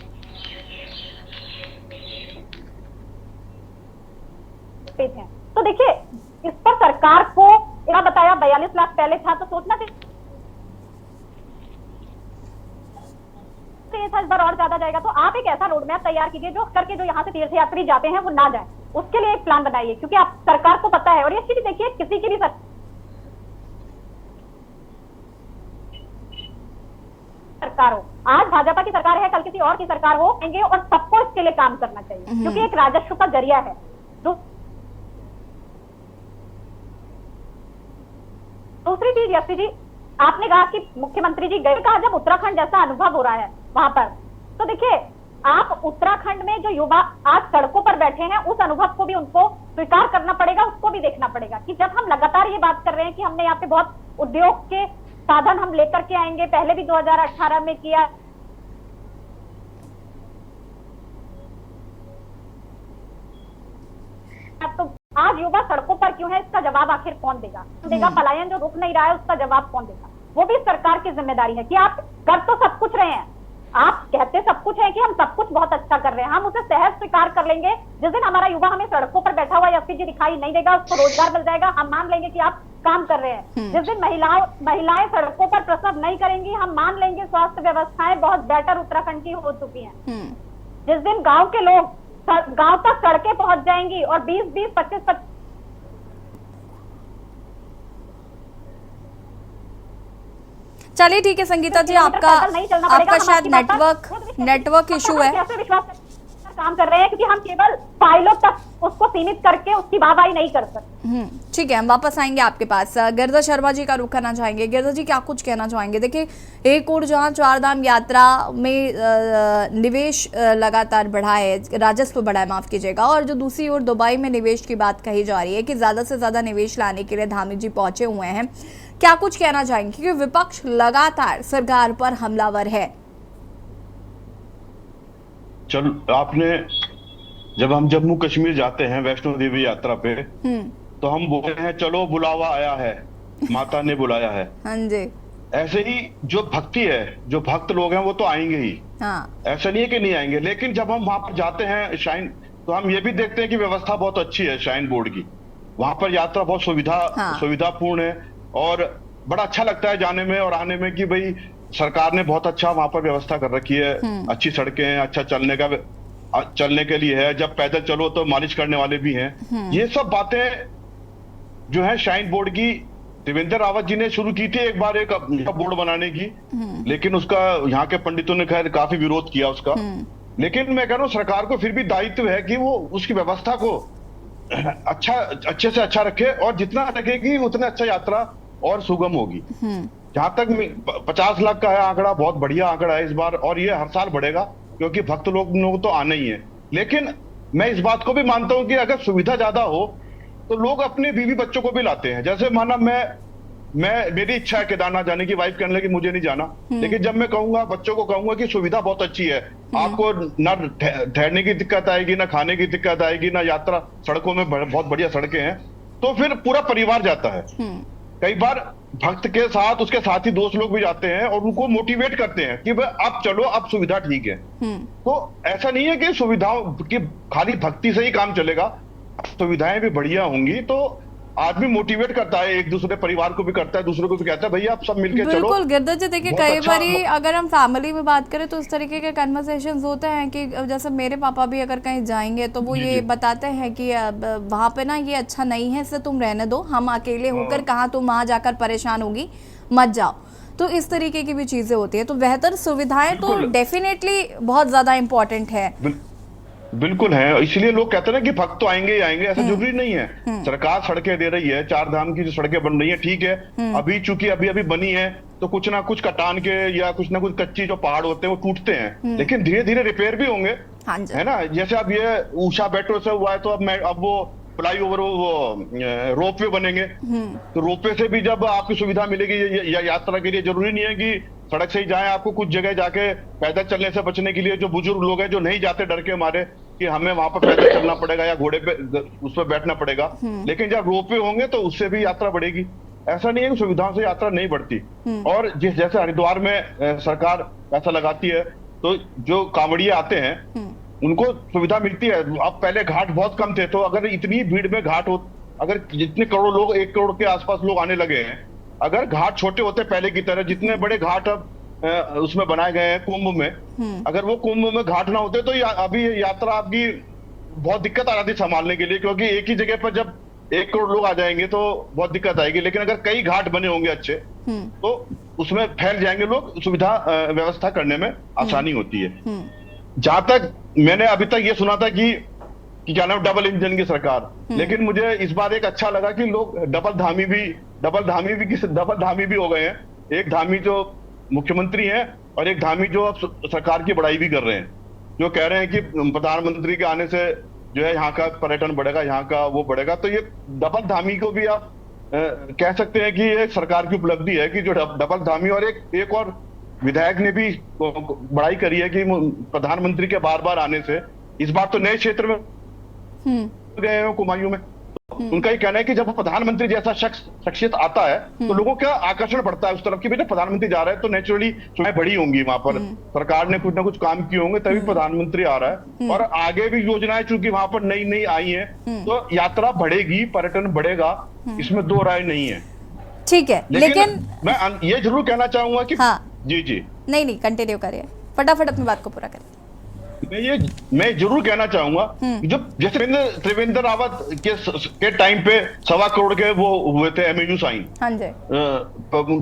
S9: हैं। तो देखिए इस पर सरकार को क्या बताया, 42 लाख पहले था, तो सोचना चाहिए था इस बार और ज्यादा जाएगा। तो आप एक ऐसा रोड मैप तैयार कीजिए जो करके जो यहाँ से तीर्थ यात्री जाते हैं वो ना जाए, उसके लिए एक प्लान बनाइए, क्योंकि आप सरकार को पता है। और ये चीज देखिए, किसी की भी सरकार हो, आज भाजपा की सरकार है, कल किसी और की सरकार हो, और सबको इसके लिए काम करना चाहिए, क्योंकि एक राजस्व का जरिया है। दूसरी चीज यशी जी, आपने कहा कि मुख्यमंत्री जी गए, कहा जब उत्तराखंड जैसा अनुभव हो रहा है वहां पर, तो देखिए आप उत्तराखंड में जो युवा आज सड़कों पर बैठे हैं, उस अनुभव को भी उनको स्वीकार करना पड़ेगा, उसको भी देखना पड़ेगा कि जब हम लगातार ये बात कर रहे हैं कि हमने यहाँ पे बहुत उद्योग के साधन हम लेकर के आएंगे, पहले भी 2018 में किया, तो आज युवा सड़कों पर क्यों है, इसका जवाब आखिर कौन देगा? पलायन जो रुक नहीं रहा है, उसका जवाब कौन देगा? वो भी सरकार की जिम्मेदारी है कि आप कर तो सब कुछ रहे हैं, आप कहते सब कुछ है कि हम सब कुछ बहुत अच्छा कर रहे हैं, हम उसे सहज स्वीकार कर लेंगे। जिस दिन हमारा युवा हमें सड़कों पर बैठा हुआ यशी जी दिखाई नहीं देगा, उसको रोजगार मिल जाएगा, हम मान लेंगे कि आप काम कर रहे हैं। जिस दिन महिलाएं सड़कों पर प्रसव नहीं करेंगी, हम मान लेंगे स्वास्थ्य व्यवस्थाएं बहुत बेटर उत्तराखंड की हो चुकी है। जिस दिन गाँव के लोग गांव तक सड़कें पहुंच जाएंगी और 20-20, 25-25
S1: चलिए ठीक है संगीता जी, आपका शायद नेटवर्क इशू है।
S9: कैसे विश्वास काम कर रहे हैं, क्योंकि हम केवल फाइलों तक उसको सीमित करके उसकी वाहवाही नहीं कर सकते।
S1: ठीक है, हम वापस आएंगे आपके पास। गिरजा शर्मा जी का रुख करना चाहेंगे। गिरजा जी क्या कुछ कहना चाहेंगे? देखिए एक और जहाँ 4 धाम यात्रा में निवेश लगातार बढ़ा है, राजस्व बढ़ा है, माफ कीजिएगा, और जो दूसरी ओर दुबई में निवेश की बात कही जा रही है कि ज्यादा से ज्यादा निवेश लाने के लिए धामी जी पहुंचे हुए हैं, क्या कुछ कहना चाहेंगे? क्योंकि विपक्ष लगातार सरकार पर हमलावर है।
S10: चल आपने, जब हम जम्मू कश्मीर जाते हैं वैष्णो देवी यात्रा पे, तो हम बोलते हैं चलो बुलावा आया है, माता ने बुलाया है।
S1: हाँ जी।
S10: ऐसे ही जो भक्ति है, जो भक्त लोग हैं वो तो आएंगे ही, ऐसा नहीं है कि नहीं आएंगे। लेकिन जब हम वहां पर जाते हैं श्राइन, तो हम ये भी देखते हैं कि व्यवस्था बहुत अच्छी है श्राइन बोर्ड की। वहां पर यात्रा बहुत सुविधापूर्ण है और बड़ा अच्छा लगता है जाने में और आने में कि भाई सरकार ने बहुत अच्छा वहां पर व्यवस्था कर रखी है। अच्छी सड़कें हैं, अच्छा चलने के लिए है, जब पैदल चलो तो मालिश करने वाले भी हैं। ये सब बातें जो है श्राइन बोर्ड की, त्रिवेंद्र रावत जी ने शुरू की थी एक बार एक बोर्ड बनाने की, लेकिन उसका यहाँ के पंडितों ने खैर काफी विरोध किया उसका। लेकिन मैं कह रहा हूँ सरकार को फिर भी दायित्व है कि वो उसकी व्यवस्था को अच्छे से अच्छा रखे, और जितना रखेगी उतना अच्छा यात्रा और सुगम होगी। जहां तक 50 लाख का है आंकड़ा, बहुत बढ़िया आंकड़ा है इस बार, और ये हर साल बढ़ेगा क्योंकि भक्त लोग तो आने ही है। लेकिन मैं इस बात को भी मानता हूं कि अगर सुविधा ज्यादा हो तो लोग अपने बीवी बच्चों को भी लाते हैं। जैसे माना मेरी इच्छा है केदारनाथ जाने की, वाइफ कहने लगी मुझे नहीं जाना, लेकिन जब मैं कहूंगा बच्चों को कहूंगा कि सुविधा बहुत अच्छी है, आपको ना ठहरने की दिक्कत आएगी, ना खाने की दिक्कत आएगी, ना यात्रा, सड़कों में बहुत बढ़िया सड़कें हैं, तो फिर पूरा परिवार जाता है। कई बार भक्त के साथ उसके साथी दोस्त लोग भी जाते हैं और उनको मोटिवेट करते हैं कि भाई अब चलो, अब सुविधा ठीक है। तो ऐसा नहीं है कि सुविधाओं की खाली भक्ति से ही काम चलेगा, सुविधाएं भी बढ़िया होंगी तो आदमी मोटिवेट करता है, एक दूसरे परिवार को भी करता है, दूसरे को भी कहता है भैया आप सब मिलके चलो।
S1: बिल्कुल गिरधर जी, देखिए कई बारी अगर हम फैमिली में बात करें तो इस तरीके के कन्वर्सेशंस होते हैं कि जैसे मेरे पापा भी अगर कहीं जाएंगे तो वो ये बताते हैं कि वहाँ पे ना ये अच्छा नहीं है, इससे तुम रहने दो, हम अकेले होकर कहाँ तुम वहाँ जाकर परेशान होगी, मत जाओ। तो इस तरीके की भी चीजें होती है। तो बेहतर सुविधाएं तो डेफिनेटली बहुत ज्यादा इम्पोर्टेंट है।
S10: बिल्कुल है, इसलिए लोग कहते हैं ना कि भक्त तो आएंगे ही आएंगे, ऐसा जरूरी नहीं है। सरकार सड़कें दे रही है, 4 धाम की जो सड़कें बन रही है ठीक है, अभी चूंकि अभी बनी है तो कुछ ना कुछ कटान के या कुछ ना कुछ कच्ची जो पहाड़ होते हैं वो टूटते हैं, लेकिन धीरे धीरे रिपेयर भी होंगे, है ना। जैसे अब ये उषा मेट्रो से हुआ है तो अब वो फ्लाईओवर, वो रोपवे बनेंगे, तो रोपवे से भी जब आपकी सुविधा मिलेगी या यात्रा के लिए, जरूरी नहीं है कि सड़क से ही जाएं, आपको कुछ जगह जाके पैदल चलने से बचने के लिए जो बुजुर्ग लोग हैं जो नहीं जाते डर के मारे कि हमें वहां पर पैदल चलना पड़ेगा या घोड़े पे उस पर बैठना पड़ेगा, लेकिन जब रोपवे होंगे तो उससे भी यात्रा बढ़ेगी। ऐसा नहीं है कि सुविधाओं से यात्रा नहीं बढ़ती। और जैसे हरिद्वार में सरकार पैसा लगाती है तो जो कांवड़िए आते हैं उनको सुविधा मिलती है। अब पहले घाट बहुत कम थे, तो अगर इतनी भीड़ में घाट हो, अगर जितने करोड़ लोग, 1 करोड़ के आसपास लोग आने लगे हैं, अगर घाट छोटे होते पहले की तरह, जितने बड़े घाट अब उसमें बनाए गए हैं कुंभ में, अगर वो कुंभ में घाट ना होते तो अभी यात्रा आपकी बहुत दिक्कत आ जाती संभालने के लिए, क्योंकि एक ही जगह पर जब 1 करोड़ लोग आ जाएंगे तो बहुत दिक्कत आएगी। लेकिन अगर कई घाट बने होंगे अच्छे तो उसमें फैल जाएंगे लोग, सुविधा व्यवस्था करने में आसानी होती है। जहां तक मैंने अभी तक ये सुना था कि क्या नाम, डबल इंजन की सरकार, लेकिन मुझे इस बार एक अच्छा लगा कि लोग डबल धामी भी हो गए हैं। एक धामी जो मुख्यमंत्री हैं और एक धामी जो अब सरकार की बड़ाई भी कर रहे हैं, जो कह रहे हैं कि प्रधानमंत्री के आने से जो है यहाँ का पर्यटन बढ़ेगा, यहाँ का वो बढ़ेगा। तो ये डबल धामी को भी आप कह सकते हैं कि ये सरकार की उपलब्धि है कि जो डबल धामी, और एक और विधायक ने भी बड़ाई करी है कि प्रधानमंत्री के बार बार आने से, इस बार तो नए क्षेत्र में गए हैं कुमायूं में, उनका ही कहना है कि जब प्रधानमंत्री जैसा शख्सियत आता है तो लोगों का आकर्षण बढ़ता है उस तरफ कि बेटा प्रधानमंत्री जा रहा है तो नेचुरली सुविधाएं बढ़ी होंगी, वहां पर सरकार ने कुछ ना कुछ काम किए होंगे तभी प्रधानमंत्री आ रहा है। और आगे भी योजनाएं चूंकि वहां पर नई नई आई हैं तो यात्रा बढ़ेगी, पर्यटन बढ़ेगा, इसमें 2 राय नहीं है।
S1: ठीक है, लेकिन
S10: मैं ये जरूर कहना चाहूंगा कि जी
S1: नहीं कंटिन्यू करिए, फटाफट अपनी बात को पूरा करिए।
S10: मैं जरूर कहना चाहूंगा जो जैसे त्रिवेंद्र रावत के टाइम पे 1.25 करोड़ के वो हुए थे MOU साइन,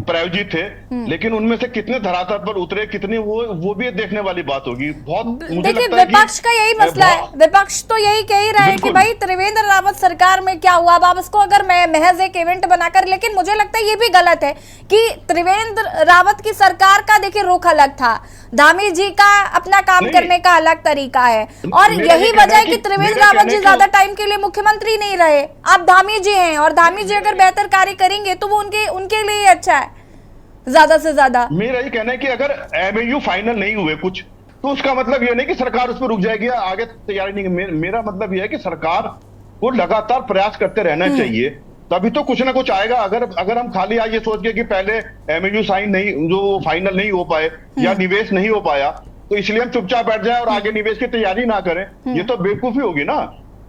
S10: प्रायोजित थे, लेकिन उनमें से कितने धरातल पर उतरे, कितने वो भी देखने वाली बात होगी। बहुत
S1: देखिए विपक्ष का यही मसला है, विपक्ष तो यही कह ही रहा है कि भाई त्रिवेंद्र रावत सरकार में क्या हुआ, अब आप इसको अगर महज एक इवेंट बनाकर, लेकिन मुझे लगता है ये भी गलत है कि त्रिवेंद्र रावत की सरकार का देखिए रुख अलग था, धामी जी का अपना काम करने का अलग तरीका है, और यही वजह है कि त्रिवेंद्र रावत जी ज्यादा टाइम के लिए मुख्यमंत्री नहीं रहे, अब धामी जी हैं, और धामी जी अगर बेहतर कार्य करेंगे तो वो उनके लिए अच्छा है ज्यादा से ज्यादा।
S10: मेरा ये कहना है कि अगर MOU फाइनल नहीं हुए कुछ तो उसका मतलब ये नहीं कि सरकार उस पर रुक जाएगी, आगे तैयारी नहीं। मेरा मतलब यह है कि सरकार को लगातार प्रयास करते रहना चाहिए, तभी तो कुछ ना कुछ आएगा। अगर हम खाली आज ये सोच के कि पहले MOU साइन नहीं, जो फाइनल नहीं हो पाए या निवेश नहीं हो पाया तो इसलिए हम चुपचाप बैठ जाए और आगे निवेश की तैयारी ना करें, ये तो बेवकूफी होगी ना।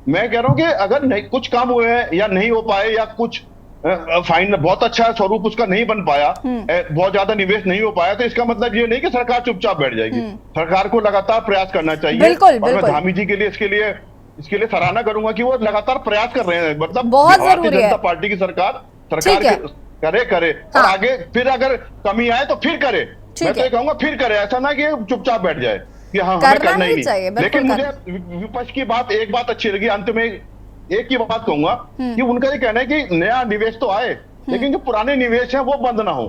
S10: मैं कह रहा हूं कि अगर नहीं कुछ काम हुए हैं या नहीं हो पाए या कुछ फाइनल बहुत अच्छा स्वरूप उसका नहीं बन पाया, बहुत ज्यादा निवेश नहीं हो पाया, तो इसका मतलब ये नहीं कि सरकार चुपचाप बैठ जाएगी। सरकार को लगातार प्रयास करना चाहिए। और मैं धामी जी के लिए इसके लिए सराहना करूंगा कि वो लगातार प्रयास कर रहे हैं, मतलब भारतीय जनता पार्टी की सरकार करे और आगे फिर अगर कमी आए तो फिर करे। मैं तो ये कहूंगा फिर करे, ऐसा ना कि चुपचाप बैठ जाए कि हाँ हमें करना ही नहीं। लेकिन मुझे विपक्ष की एक बात अच्छी लगी, अंत में एक ही बात कहूंगा कि उनका ये कहना है कि नया निवेश तो आए लेकिन जो पुराने निवेश हैं वो बंद ना हो।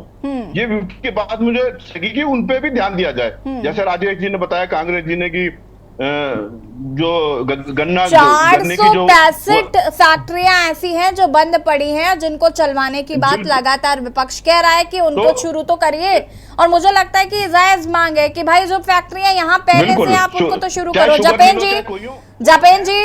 S10: ये के बाद मुझे लगी कि उनपे भी ध्यान दिया जाए। जैसे राजेश जी ने बताया, कांग्रेस जी ने, कि जो गन्ने की जो
S1: 465 फैक्ट्रियां ऐसी हैं जो बंद पड़ी हैं, जिनको चलवाने की बात लगातार विपक्ष कह रहा है कि उनको शुरू तो करिए। और मुझे लगता है कि जायज मांग है कि भाई जो फैक्ट्रियां यहाँ पहले से आप उनको तो शुरू करो। जपेन जी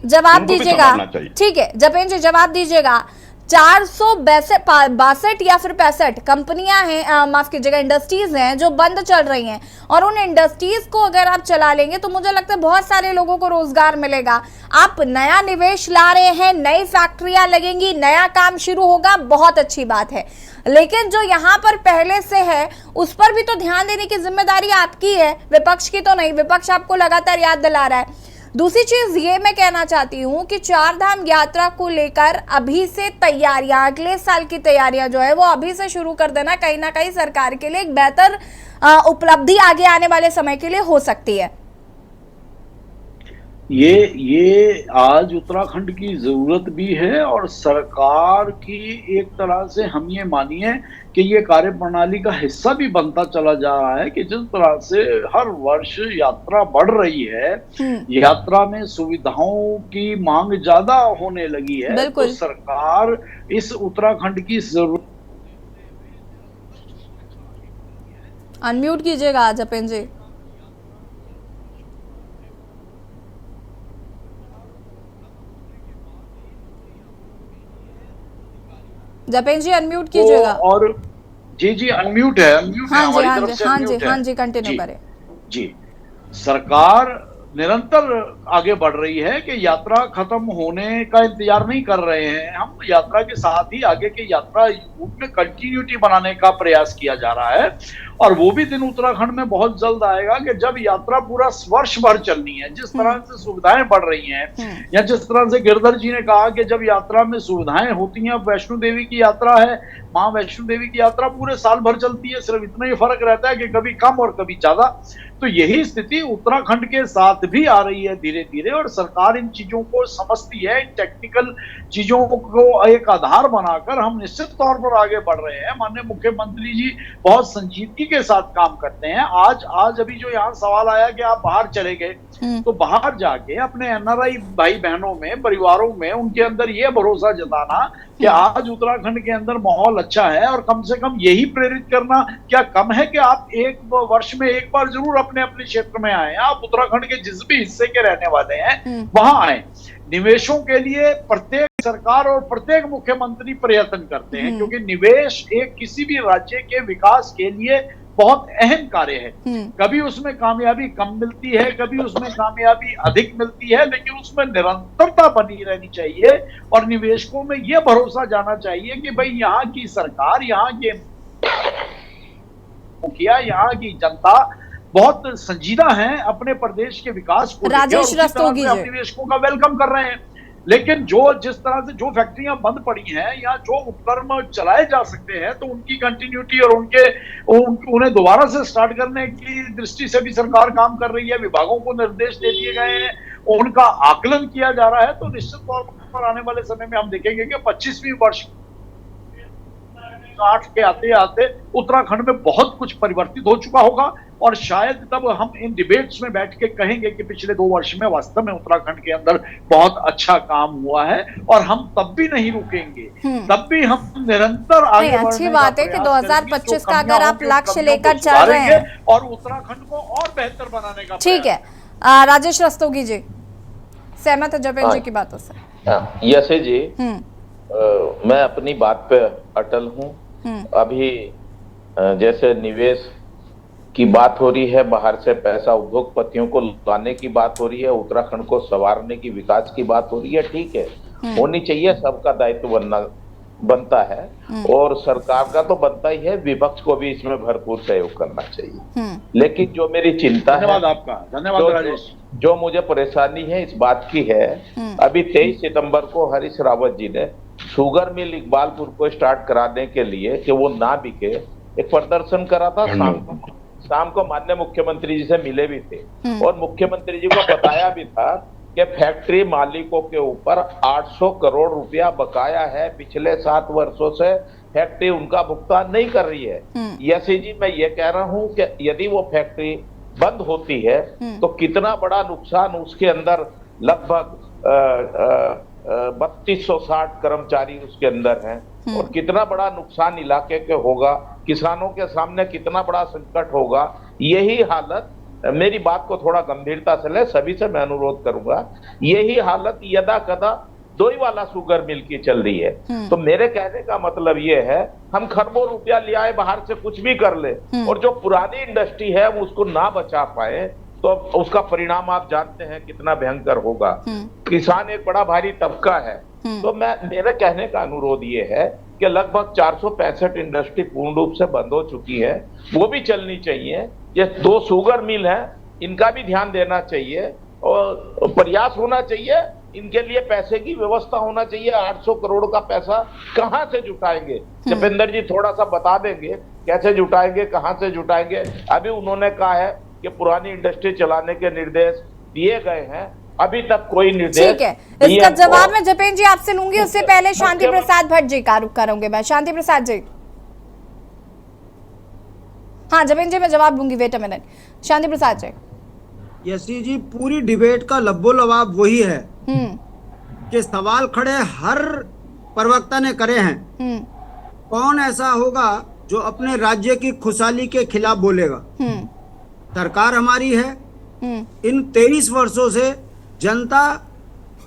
S1: जवाब दीजिएगा, ठीक है जपेन जी जवाब दीजिएगा। 462 या फिर 65 कंपनियां हैं, माफ कीजिएगा इंडस्ट्रीज हैं जो बंद चल रही हैं, और उन इंडस्ट्रीज को अगर आप चला लेंगे तो मुझे लगता है बहुत सारे लोगों को रोजगार मिलेगा। आप नया निवेश ला रहे हैं, नई फैक्ट्रियां लगेंगी, नया काम शुरू होगा, बहुत अच्छी बात है। लेकिन जो यहाँ पर पहले से है उस पर भी तो ध्यान देने की जिम्मेदारी आपकी है, विपक्ष की तो नहीं। विपक्ष आपको लगातार याद दिला रहा है। दूसरी चीज ये मैं कहना चाहती हूँ कि चार धाम यात्रा को लेकर अभी से तैयारियां, अगले साल की तैयारियां जो है वो अभी से शुरू कर देना कहीं ना कहीं सरकार के लिए एक बेहतर उपलब्धि आगे आने वाले समय के लिए हो सकती है।
S7: ये आज उत्तराखंड की जरूरत भी है, और सरकार की एक तरह से हम ये मानिए कि ये कार्य प्रणाली का हिस्सा भी बनता चला जा रहा है कि जिस तरह से हर वर्ष यात्रा बढ़ रही है, यात्रा में सुविधाओं की मांग ज्यादा होने लगी है, तो सरकार इस उत्तराखंड की जरूरत।
S1: अनम्यूट कीजिएगा जपेन जी। जपेन जी अनम्यूट कीजिएगा।
S7: और जी अनम्यूट है,
S1: हाँ जी कंटिन्यू करें।
S7: जी सरकार निरंतर आगे बढ़ रही है कि यात्रा खत्म होने का इंतजार नहीं कर रहे हैं हम। यात्रा के साथ ही आगे की यात्रा में कंटिन्यूटी बनाने का प्रयास किया जा रहा है, और वो भी दिन उत्तराखंड में बहुत जल्द आएगा कि जब यात्रा पूरा वर्ष भर चलनी है। जिस तरह से सुविधाएं बढ़ रही हैं, या जिस तरह से गिरधर जी ने कहा कि जब यात्रा में सुविधाएं होती हैं, वैष्णो देवी की यात्रा है, माँ वैष्णो देवी की यात्रा पूरे साल भर चलती है, सिर्फ इतना ही फर्क रहता है कि कभी कम और कभी ज्यादा। तो यही स्थिति उत्तराखंड के साथ भी आ रही है धीरे धीरे, और सरकार इन चीजों को समझती है। इन टेक्निकल चीजों को एक आधार बनाकर हम निश्चित तौर पर आगे बढ़ रहे हैं। माननीय मुख्यमंत्री जी बहुत संजीदगी के साथ काम करते हैं। आज अभी जो यहाँ सवाल आया कि आप बाहर चले गए, तो बाहर जाके अपने एनआरआई भाई बहनों में, परिवारों में, उनके अंदर ये भरोसा जताना कि आज उत्तराखंड के अंदर माहौल अच्छा है, और कम से कम यही प्रेरित करना क्या कम है कि आप एक वर्ष में एक बार जरूर अपने क्षेत्र में आए। आप उत्तराखंड के जिस भी हिस्से के रहने वाले हैं वहां आए। निवेशों के लिए प्रत्येक सरकार और प्रत्येक मुख्यमंत्री प्रयत्न करते हैं, क्योंकि निवेश एक किसी भी राज्य के विकास के लिए बहुत अहम कार्य है। कभी उसमें कामयाबी कम मिलती है, कभी उसमें कामयाबी अधिक मिलती है, लेकिन उसमें निरंतरता बनी रहनी चाहिए, और निवेशकों में यह भरोसा जाना चाहिए कि भाई यहाँ की सरकार, यहाँ के मुखिया, यहाँ की जनता बहुत संजीदा है अपने प्रदेश के विकास को,
S1: राजेश रस्तोगी जी
S7: निवेशकों का वेलकम कर रहे हैं। लेकिन जिस तरह से जो फैक्ट्रियां बंद पड़ी हैं या जो उपक्रम चलाए जा सकते हैं, तो उनकी कंटिन्यूटी और उन्हें दोबारा से स्टार्ट करने की दृष्टि से भी सरकार काम कर रही है। विभागों को निर्देश दे दिए गए हैं, उनका आकलन किया जा रहा है। तो निश्चित तौर पर आने वाले समय में हम देखेंगे कि 25वीं वर्ष के आते आते उत्तराखंड में बहुत कुछ परिवर्तित हो चुका होगा, और शायद तब हम इन डिबेट्स में बैठ के कहेंगे कि पिछले 2 वर्ष में वास्तव में उत्तराखंड के अंदर बहुत अच्छा काम हुआ है, और हम तब भी नहीं रुकेंगे, तब भी हम निरंतर आगे बढ़ने का
S1: अच्छी बात है कि 2025 का अगर आप लक्ष्य लेकर चल रहे हैं
S7: और उत्तराखंड को और बेहतर बनाने का।
S1: ठीक है, राजेश रस्तोगी जी सहमत है जपेन जी की बातों से?
S6: यसे जी मैं अपनी बात पे अटल हूँ। अभी जैसे निवेश की बात हो रही है, बाहर से पैसा उद्योगपतियों को लाने की बात हो रही है, उत्तराखंड को संवारने की, विकास की बात हो रही है, ठीक है, होनी चाहिए, सबका दायित्व बनता है, और सरकार का तो बनता ही है, विपक्ष को भी इसमें भरपूर सहयोग करना चाहिए। लेकिन जो मेरी चिंता है,
S7: धन्यवाद राजेश,
S6: जो मुझे परेशानी है इस बात की है, अभी 23 सितंबर को हरीश रावत जी ने शुगर मिल इकबालपुर को स्टार्ट कराने के लिए कि वो ना बिके, एक प्रदर्शन करा था। शाम को माननीय मुख्यमंत्री जी से मिले भी थे, और मुख्यमंत्री जी को बताया भी था कि फैक्ट्री मालिकों के ऊपर 800 करोड़ रुपया बकाया है, पिछले 7 वर्षों से फैक्ट्री उनका भुगतान नहीं कर रही है। यसी जी मैं ये कह रहा हूँ कि यदि वो फैक्ट्री बंद होती है तो कितना बड़ा नुकसान उसके अंदर लगभग 3260 कर्मचारी उसके अंदर हैं और कितना बड़ा नुकसान इलाके के होगा, किसानों के सामने कितना बड़ा संकट होगा। यही हालत, मेरी बात को थोड़ा गंभीरता से ले, सभी से मैं अनुरोध करूंगा, यही हालत यदा कदा डोईवाला शुगर मिल की चल रही है। तो मेरे कहने का मतलब ये है, हम खरबों रुपया ले आए बाहर से कुछ भी कर ले और जो पुरानी इंडस्ट्री है हम उसको ना बचा पाए तो उसका परिणाम आप जानते हैं कितना भयंकर होगा। किसान एक बड़ा भारी तबका है। तो मेरे कहने का अनुरोध ये है कि लगभग 465 इंडस्ट्री पूर्ण रूप से बंद हो चुकी है, वो भी चलनी चाहिए। ये 2 शुगर मिल है, इनका भी ध्यान देना चाहिए और प्रयास होना चाहिए, इनके लिए पैसे की व्यवस्था होना चाहिए। 800 करोड़ का पैसा कहां से जुटाएंगे? जपेंद्र जी थोड़ा सा बता देंगे कैसे जुटाएंगे, कहां से जुटाएंगे। अभी उन्होंने कहा है कि पुरानी इंडस्ट्री चलाने के निर्देश दिए गए हैं, अभी तक कोई निर्देश
S1: ठीक है। इसका जवाब मैं जपेंद्र जी आपसे लूंगी, उससे पहले शांति प्रसाद भट्ट जी का रुख करूंगी मैं। शांति प्रसाद जी, हाँ जपेंद्र जी मैं जवाब दूंगी, वेट अ मिनट। शांति प्रसाद जी।
S8: यशी जी, पूरी डिबेट का लब्बो लबाब वही है कि सवाल खड़े हर प्रवक्ता ने करे हैं। कौन ऐसा होगा जो अपने राज्य की खुशहाली के खिलाफ बोलेगा? सरकार हमारी है, इन 23 वर्षों से जनता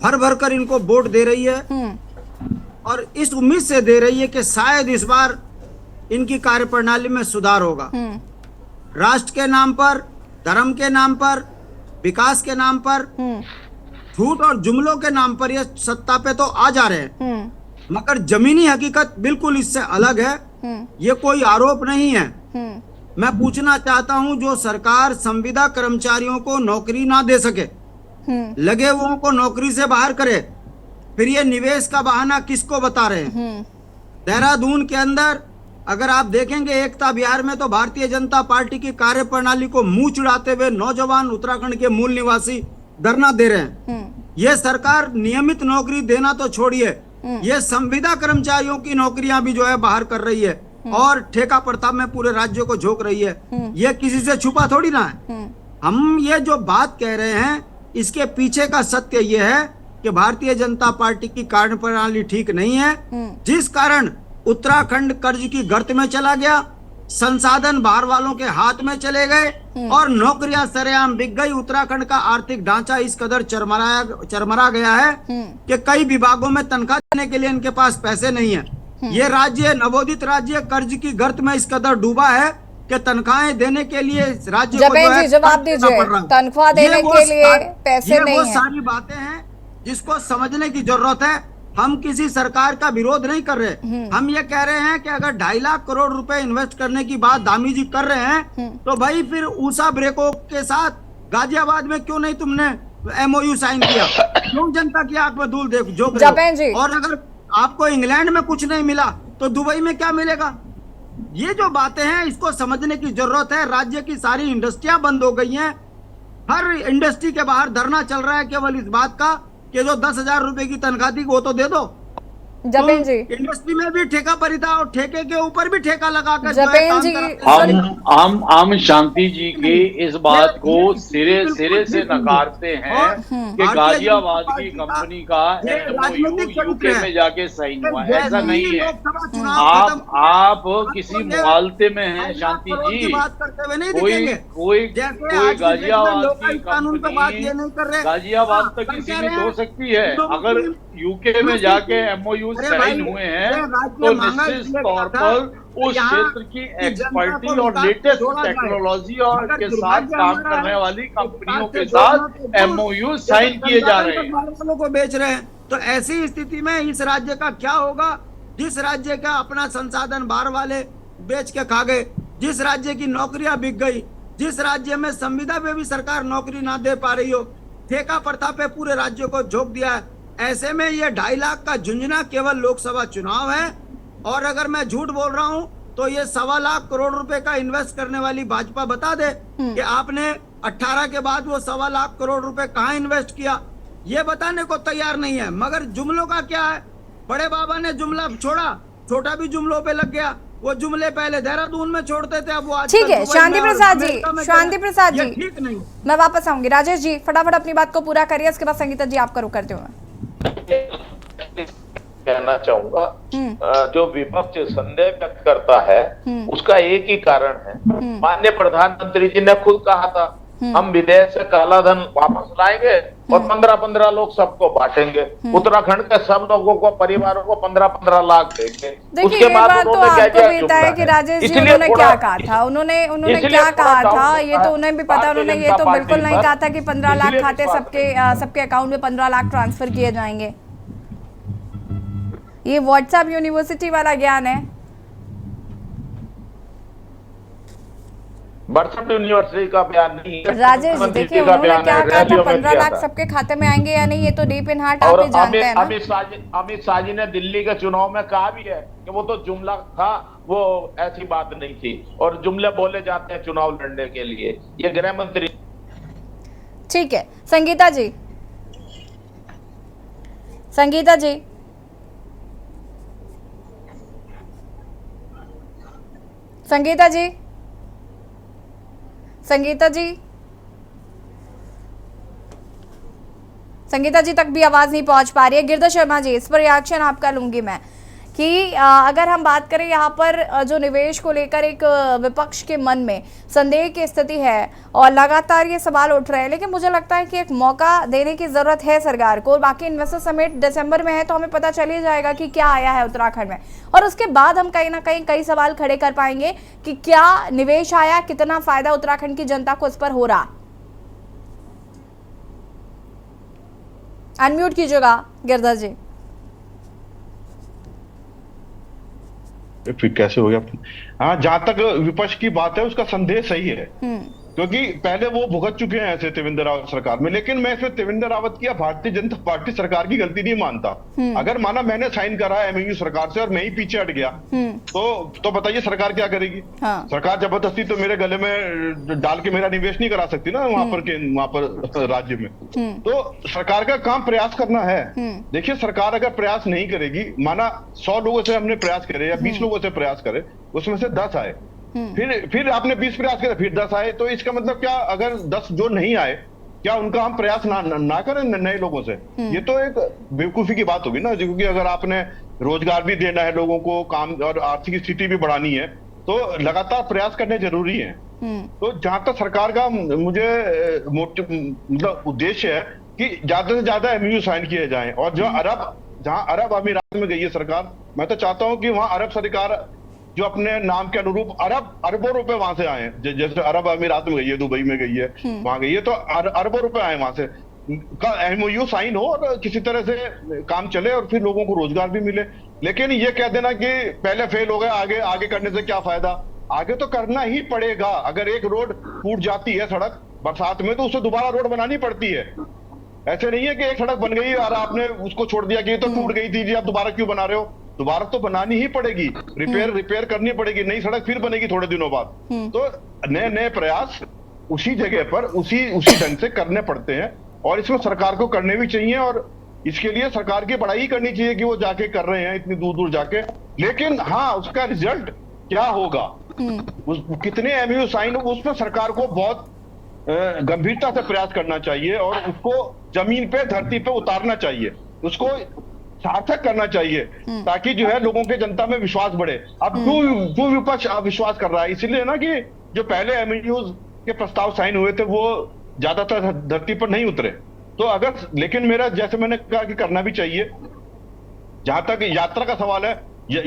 S8: भर भर कर इनको वोट दे रही है और इस उम्मीद से दे रही है कि शायद इस बार इनकी कार्यप्रणाली में सुधार होगा। राष्ट्र के नाम पर, धर्म के नाम पर, विकास के नाम पर, झूठ और जुमलों के नाम पर ये सत्ता पे तो आ जा रहे हैं, मगर जमीनी हकीकत बिल्कुल इससे अलग है। ये कोई आरोप नहीं है। मैं पूछना चाहता हूं, जो सरकार संविदा कर्मचारियों को नौकरी ना दे सके, लगे हुओं को नौकरी से बाहर करे, फिर ये निवेश का बहाना किसको बता रहे हैं? देहरादून के अंदर अगर आप देखेंगे एकता विहार में, तो भारतीय जनता पार्टी की कार्यप्रणाली को मुंह चिढ़ाते हुए नौजवान उत्तराखंड के मूल निवासी धरना दे रहे हैं। ये सरकार नियमित नौकरी देना तो छोड़िए, ये संविदा कर्मचारियों की नौकरियां भी जो है बाहर कर रही है और ठेका प्रथा में पूरे राज्य को झोंक रही है। ये किसी से छुपा थोड़ी ना है। हम ये जो बात कह रहे हैं, इसके पीछे का सत्य ये है कि भारतीय जनता पार्टी की कार्यप्रणाली ठीक नहीं है, जिस कारण उत्तराखंड कर्ज की गर्त में चला गया, संसाधन बाहर वालों के हाथ में चले गए और नौकरियां सरेआम बिक गई। उत्तराखंड का आर्थिक ढांचा इस कदर चरमरा गया है कि कई विभागों में तनख्वाह देने के लिए इनके पास पैसे नहीं है। ये राज्य, नवोदित राज्य, कर्ज की गर्त में इस कदर डूबा है कि तनख्वाहें देने के लिए राज्य को जो है
S1: जवाब दीजिए, तनख्वाह देने के लिए पैसे नहीं है।
S8: वो सारी बातें हैं जिसको समझने की जरूरत है। हम किसी सरकार का विरोध नहीं कर रहे, हम ये कह रहे हैं कि अगर 2.5 लाख करोड़ रुपए इन्वेस्ट करने की बात दामी जी कर रहे हैं, तो भाई फिर ऊषा ब्रेको के साथ गाजियाबाद में क्यों नहीं तुमने MOU साइन किया? क्यों जनता की आंख में धूल झोंक रहे हो? और अगर आपको इंग्लैंड में कुछ नहीं मिला तो दुबई में क्या मिलेगा? ये जो बातें हैं इसको समझने की जरूरत है। राज्य की सारी इंडस्ट्रियां बंद हो गई हैं, हर इंडस्ट्री के बाहर धरना चल रहा है केवल इस बात का कि जो 10,000 रुपए की तनख्वाह थी वो तो दे दो।
S1: जपेंद्र जी,
S8: इंडस्ट्री में भी ठेका परी था और ठेके के ऊपर भी ठेका लगाकर
S7: हम शांति जी की इस बात को सिरे से नकारते हैं कि गाजियाबाद की कंपनी का MOU यूके में जाके साइन हुआ। ऐसा नहीं है, आप किसी मुआलते में हैं शांति जी। कोई गाजियाबाद की कंपनी गाजियाबाद तक ही सीमित हो सकती है। अगर यूके में जाके MOU साइन हुए हैं तो निश्चित तौर पर उस क्षेत्र की एक्सपर्टी और लेटेस्ट टेक्नोलॉजी और के साथ काम करने वाली कंपनियों के साथ MOU साइन किए जा रहे हैं,
S8: को बेच रहे हैं। तो ऐसी स्थिति में इस राज्य का क्या होगा, जिस राज्य का अपना संसाधन बाहर वाले बेच के खा गए, जिस राज्य की नौकरियां बिक गई, जिस राज्य में संविदा में भी सरकार नौकरी ना दे पा रही हो, ठेका प्रथा पे पूरे राज्य को झोंक दिया है। ऐसे में ये 2.5 लाख का झुंझुना केवल लोकसभा चुनाव है। और अगर मैं झूठ बोल रहा हूं तो ये 1.25 लाख करोड़ रुपए का इन्वेस्ट करने वाली भाजपा बता दे कि आपने 18 के बाद वो 1.25 लाख करोड़ रुपए कहां इन्वेस्ट किया, ये बताने को तैयार नहीं है। मगर जुमलों का क्या है? बड़े बाबा ने जुमला छोड़ा, छोटा भी जुमलों पे लग गया। वो जुमले पहले देहरादून में छोड़ते थे, अब वो आज
S1: ठीक है शांति प्रसाद जी, शांति प्रसाद जी,
S8: ठीक नहीं।
S1: मैं वापस आऊंगी। राजेश जी फटाफट अपनी बात को पूरा करिए, इसके बाद संगीता जी आपका रुख करते हुए
S6: कहना चाहूंगा जो विपक्ष संदेह व्यक्त करता है उसका एक ही कारण है। माननीय प्रधानमंत्री जी ने खुद कहा था हम विदेश से काला धन वापस लाएंगे और 15-15 लोग सबको बांटेंगे। उत्तराखंड के सब लोगों को, परिवारों को 15-15 लाख देंगे।
S1: देखिए ये बात तो आपको भी तय है कि राजेश जी उन्होंने क्या कहा था, उन्होंने क्या कहा था ये तो उन्हें भी पता। उन्होंने ये तो बिल्कुल नहीं कहा था कि 15 लाख खाते सबके अकाउंट में 15 लाख ट्रांसफर किए जाएंगे। ये व्हाट्सएप यूनिवर्सिटी वाला ज्ञान है।
S6: व्हाट्सएप यूनिवर्सिटी का बयान नहीं है
S1: राजेश जी, देखिए उन्होंने क्या कहा था 15 लाख सबके खाते में आएंगे या नहीं, ये तो डीप इन हार्ट आप भी जानते हैं ना।
S6: अमित शाह जी ने दिल्ली के चुनाव में कहा भी है कि वो तो जुमला था, वो ऐसी बात नहीं थी, और जुमले बोले जाते हैं चुनाव लड़ने के लिए। ये गृह मंत्री।
S1: ठीक है संगीता जी, संगीता जी, संगीता जी, संगीता जी, संगीता जी तक भी आवाज नहीं पहुंच पा रही है। गिरधर शर्मा जी, इस पर रिएक्शन आपका लूंगी मैं कि अगर हम बात करें यहाँ पर जो निवेश को लेकर एक विपक्ष के मन में संदेह की स्थिति है और लगातार ये सवाल उठ रहे हैं, लेकिन मुझे लगता है कि एक मौका देने की जरूरत है सरकार को। बाकी इन्वेस्टर समिट दिसंबर में है तो हमें पता चल ही जाएगा कि क्या आया है उत्तराखंड में, और उसके बाद हम कहीं ना कहीं कई सवाल खड़े कर पाएंगे कि क्या निवेश आया, कितना फायदा उत्तराखंड की जनता को इस पर हो रहा। अनम्यूट कीजिएगा गिरधर जी।
S10: फिर कैसे हो गया? हाँ, जहां तक विपक्ष की बात है उसका संदेह सही है, क्योंकि पहले वो भुगत चुके हैं ऐसे त्रिवेंद्र रावत सरकार में। लेकिन मैं इसमें त्रिवेंद्र रावत की या भारतीय जनता पार्टी सरकार की गलती नहीं मानता। अगर माना मैंने साइन करा एमओयू सरकार से और मैं ही पीछे हट गया तो बताइए सरकार क्या करेगी? हाँ। सरकार जबरदस्ती तो मेरे गले में डाल के मेरा निवेश नहीं करा सकती ना वहां पर राज्य में। तो सरकार का काम प्रयास करना है। देखिए सरकार अगर प्रयास नहीं करेगी, माना 100 लोगों से हमने प्रयास करे या 20 लोगों से प्रयास करे, उसमें से 10 आए, फिर आपने 20 प्रयास करे, फिर 10 आए, तो इसका मतलब क्या, अगर 10 जो नहीं आए क्या उनका हम प्रयास ना करें नए लोगों से? ये तो एक बेवकूफी की बात होगी ना, क्योंकि अगर आपने रोजगार भी देना है लोगों को, काम और आर्थिक स्थिति भी बढ़ानी है, तो लगातार प्रयास करने जरूरी है। तो जहां तक सरकार का मुझे मतलब उद्देश्य है कि ज्यादा से ज्यादा एमओयू साइन किए जाएं, और जहां अरब अमीरात में गई है सरकार, मैं तो चाहता हूं कि वहां अरब सरकार जो अपने नाम के अनुरूप अरबों रुपए वहां से आए, जैसे अरब अमीरात में गई है, दुबई में गई है, वहां गई है, तो अरबों रुपए आए वहां से का एमओयू साइन हो और किसी तरह से काम चले और फिर लोगों को रोजगार भी मिले। लेकिन ये कह देना कि पहले फेल हो गए, आगे करने से क्या फायदा? आगे तो करना ही पड़ेगा। अगर एक रोड टूट जाती है सड़क बरसात में, तो उसे दोबारा रोड बनानी पड़ती है। ऐसे नहीं है कि एक सड़क बन गई और आपने उसको छोड़ दिया कि ये तो टूट गई थी जी, आप दोबारा क्यों बना रहे हो? दोबारा तो बनानी ही पड़ेगी, रिपेयर करनी पड़ेगी, नई सड़क फिर बनेगी थोड़े दिनों बाद। तो नए प्रयास उसी जगह पर उसी ढंग से करने पड़ते हैं, और इसमें सरकार को करने भी चाहिए, और इसके लिए सरकार की बड़ाई करनी चाहिए कि वो जाके कर रहे हैं इतनी दूर जाके। लेकिन हाँ, उसका रिजल्ट क्या होगा, कितने एमओयू साइन, उसमें सरकार को बहुत गंभीरता से प्रयास करना चाहिए और उसको जमीन पे, धरती पे उतारना चाहिए, उसको सार्थक करना चाहिए, ताकि जो है लोगों के जनता में विश्वास बढ़े। अब क्यों विपक्ष अविश्वास कर रहा है? इसलिए ना कि जो पहले एमओयू के प्रस्ताव साइन हुए थे वो ज्यादातर धरती पर नहीं उतरे। तो अगर, लेकिन मेरा, जैसे मैंने कहा कि करना भी चाहिए। जहां तक यात्रा का सवाल है,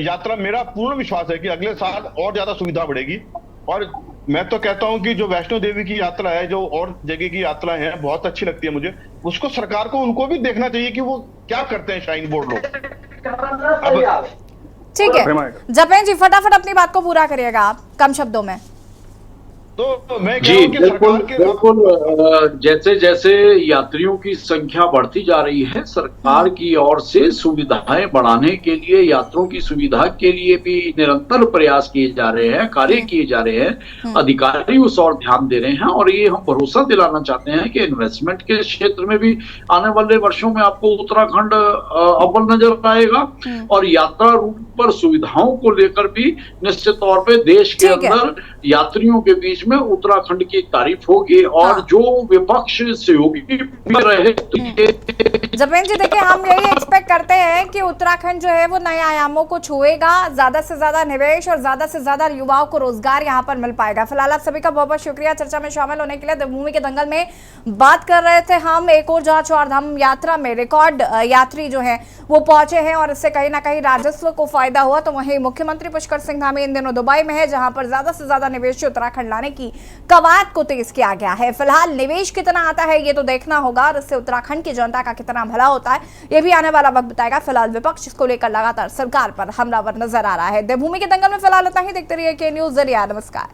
S10: यात्रा मेरा पूर्ण विश्वास है कि अगले साल और ज्यादा सुविधा बढ़ेगी, और मैं तो कहता हूं कि जो वैष्णो देवी की यात्रा है, जो और जगह की यात्राएं हैं, बहुत अच्छी लगती है मुझे। उसको सरकार को, उनको भी देखना चाहिए कि वो क्या करते हैं श्राइन बोर्ड लोग।
S1: ठीक है जपें जी, फटाफट अपनी बात को पूरा करिएगा आप, कम शब्दों में।
S10: तो मैं कह
S7: जी
S10: रहा हूं कि
S7: बिल्कुल
S10: सरकार के
S7: बिल्कुल, जैसे जैसे यात्रियों की संख्या बढ़ती जा रही है, सरकार की ओर से सुविधाएं बढ़ाने के लिए, यात्रियों की सुविधा के लिए भी निरंतर प्रयास किए जा रहे हैं, कार्य किए जा रहे हैं। अधिकारी उस ओर ध्यान दे रहे हैं और ये हम भरोसा दिलाना चाहते हैं कि इन्वेस्टमेंट के क्षेत्र में भी आने वाले वर्षों में आपको उत्तराखंड अव्वल नजर आएगा और यात्रा रूट पर सुविधाओं को लेकर भी निश्चित तौर पे देश के अंदर यात्रियों के बीच में उत्तराखंड की तारीफ होगी। और जो विपक्ष सहयोगी भी रहे तो ये
S1: जपेन जी देखिए, हम यही एक्सपेक्ट करते हैं कि उत्तराखंड जो है वो नए आयामों को छुएगा, ज्यादा से ज्यादा निवेश और ज्यादा से ज्यादा युवाओं को रोजगार यहाँ पर मिल पाएगा। फिलहाल आप सभी का बहुत बहुत शुक्रिया चर्चा में शामिल होने के लिए। देवभूमि के दंगल में बात कर रहे थे हम। एक और जहाँ चारधाम यात्रा में रिकॉर्ड यात्री जो है वो पहुंचे हैं और इससे कहीं ना कहीं राजस्व को फायदा हुआ, तो वहीं मुख्यमंत्री पुष्कर सिंह धामी इन दिनों दुबई में है, जहां पर ज्यादा से ज्यादा निवेश उत्तराखंड लाने की कवायद को तेज किया गया है। फिलहाल निवेश कितना आता है ये तो देखना होगा और इससे उत्तराखंड की जनता का कितना भला होता है ये भी आने वाला वक्त बताएगा। फिलहाल विपक्ष इसको लेकर लगातार सरकार पर हमलावर नजर आ रहा है। देवभूमि के दंगल में फिलहाल इतना ही। देखते रहिए के न्यूज़ जरिया। नमस्कार।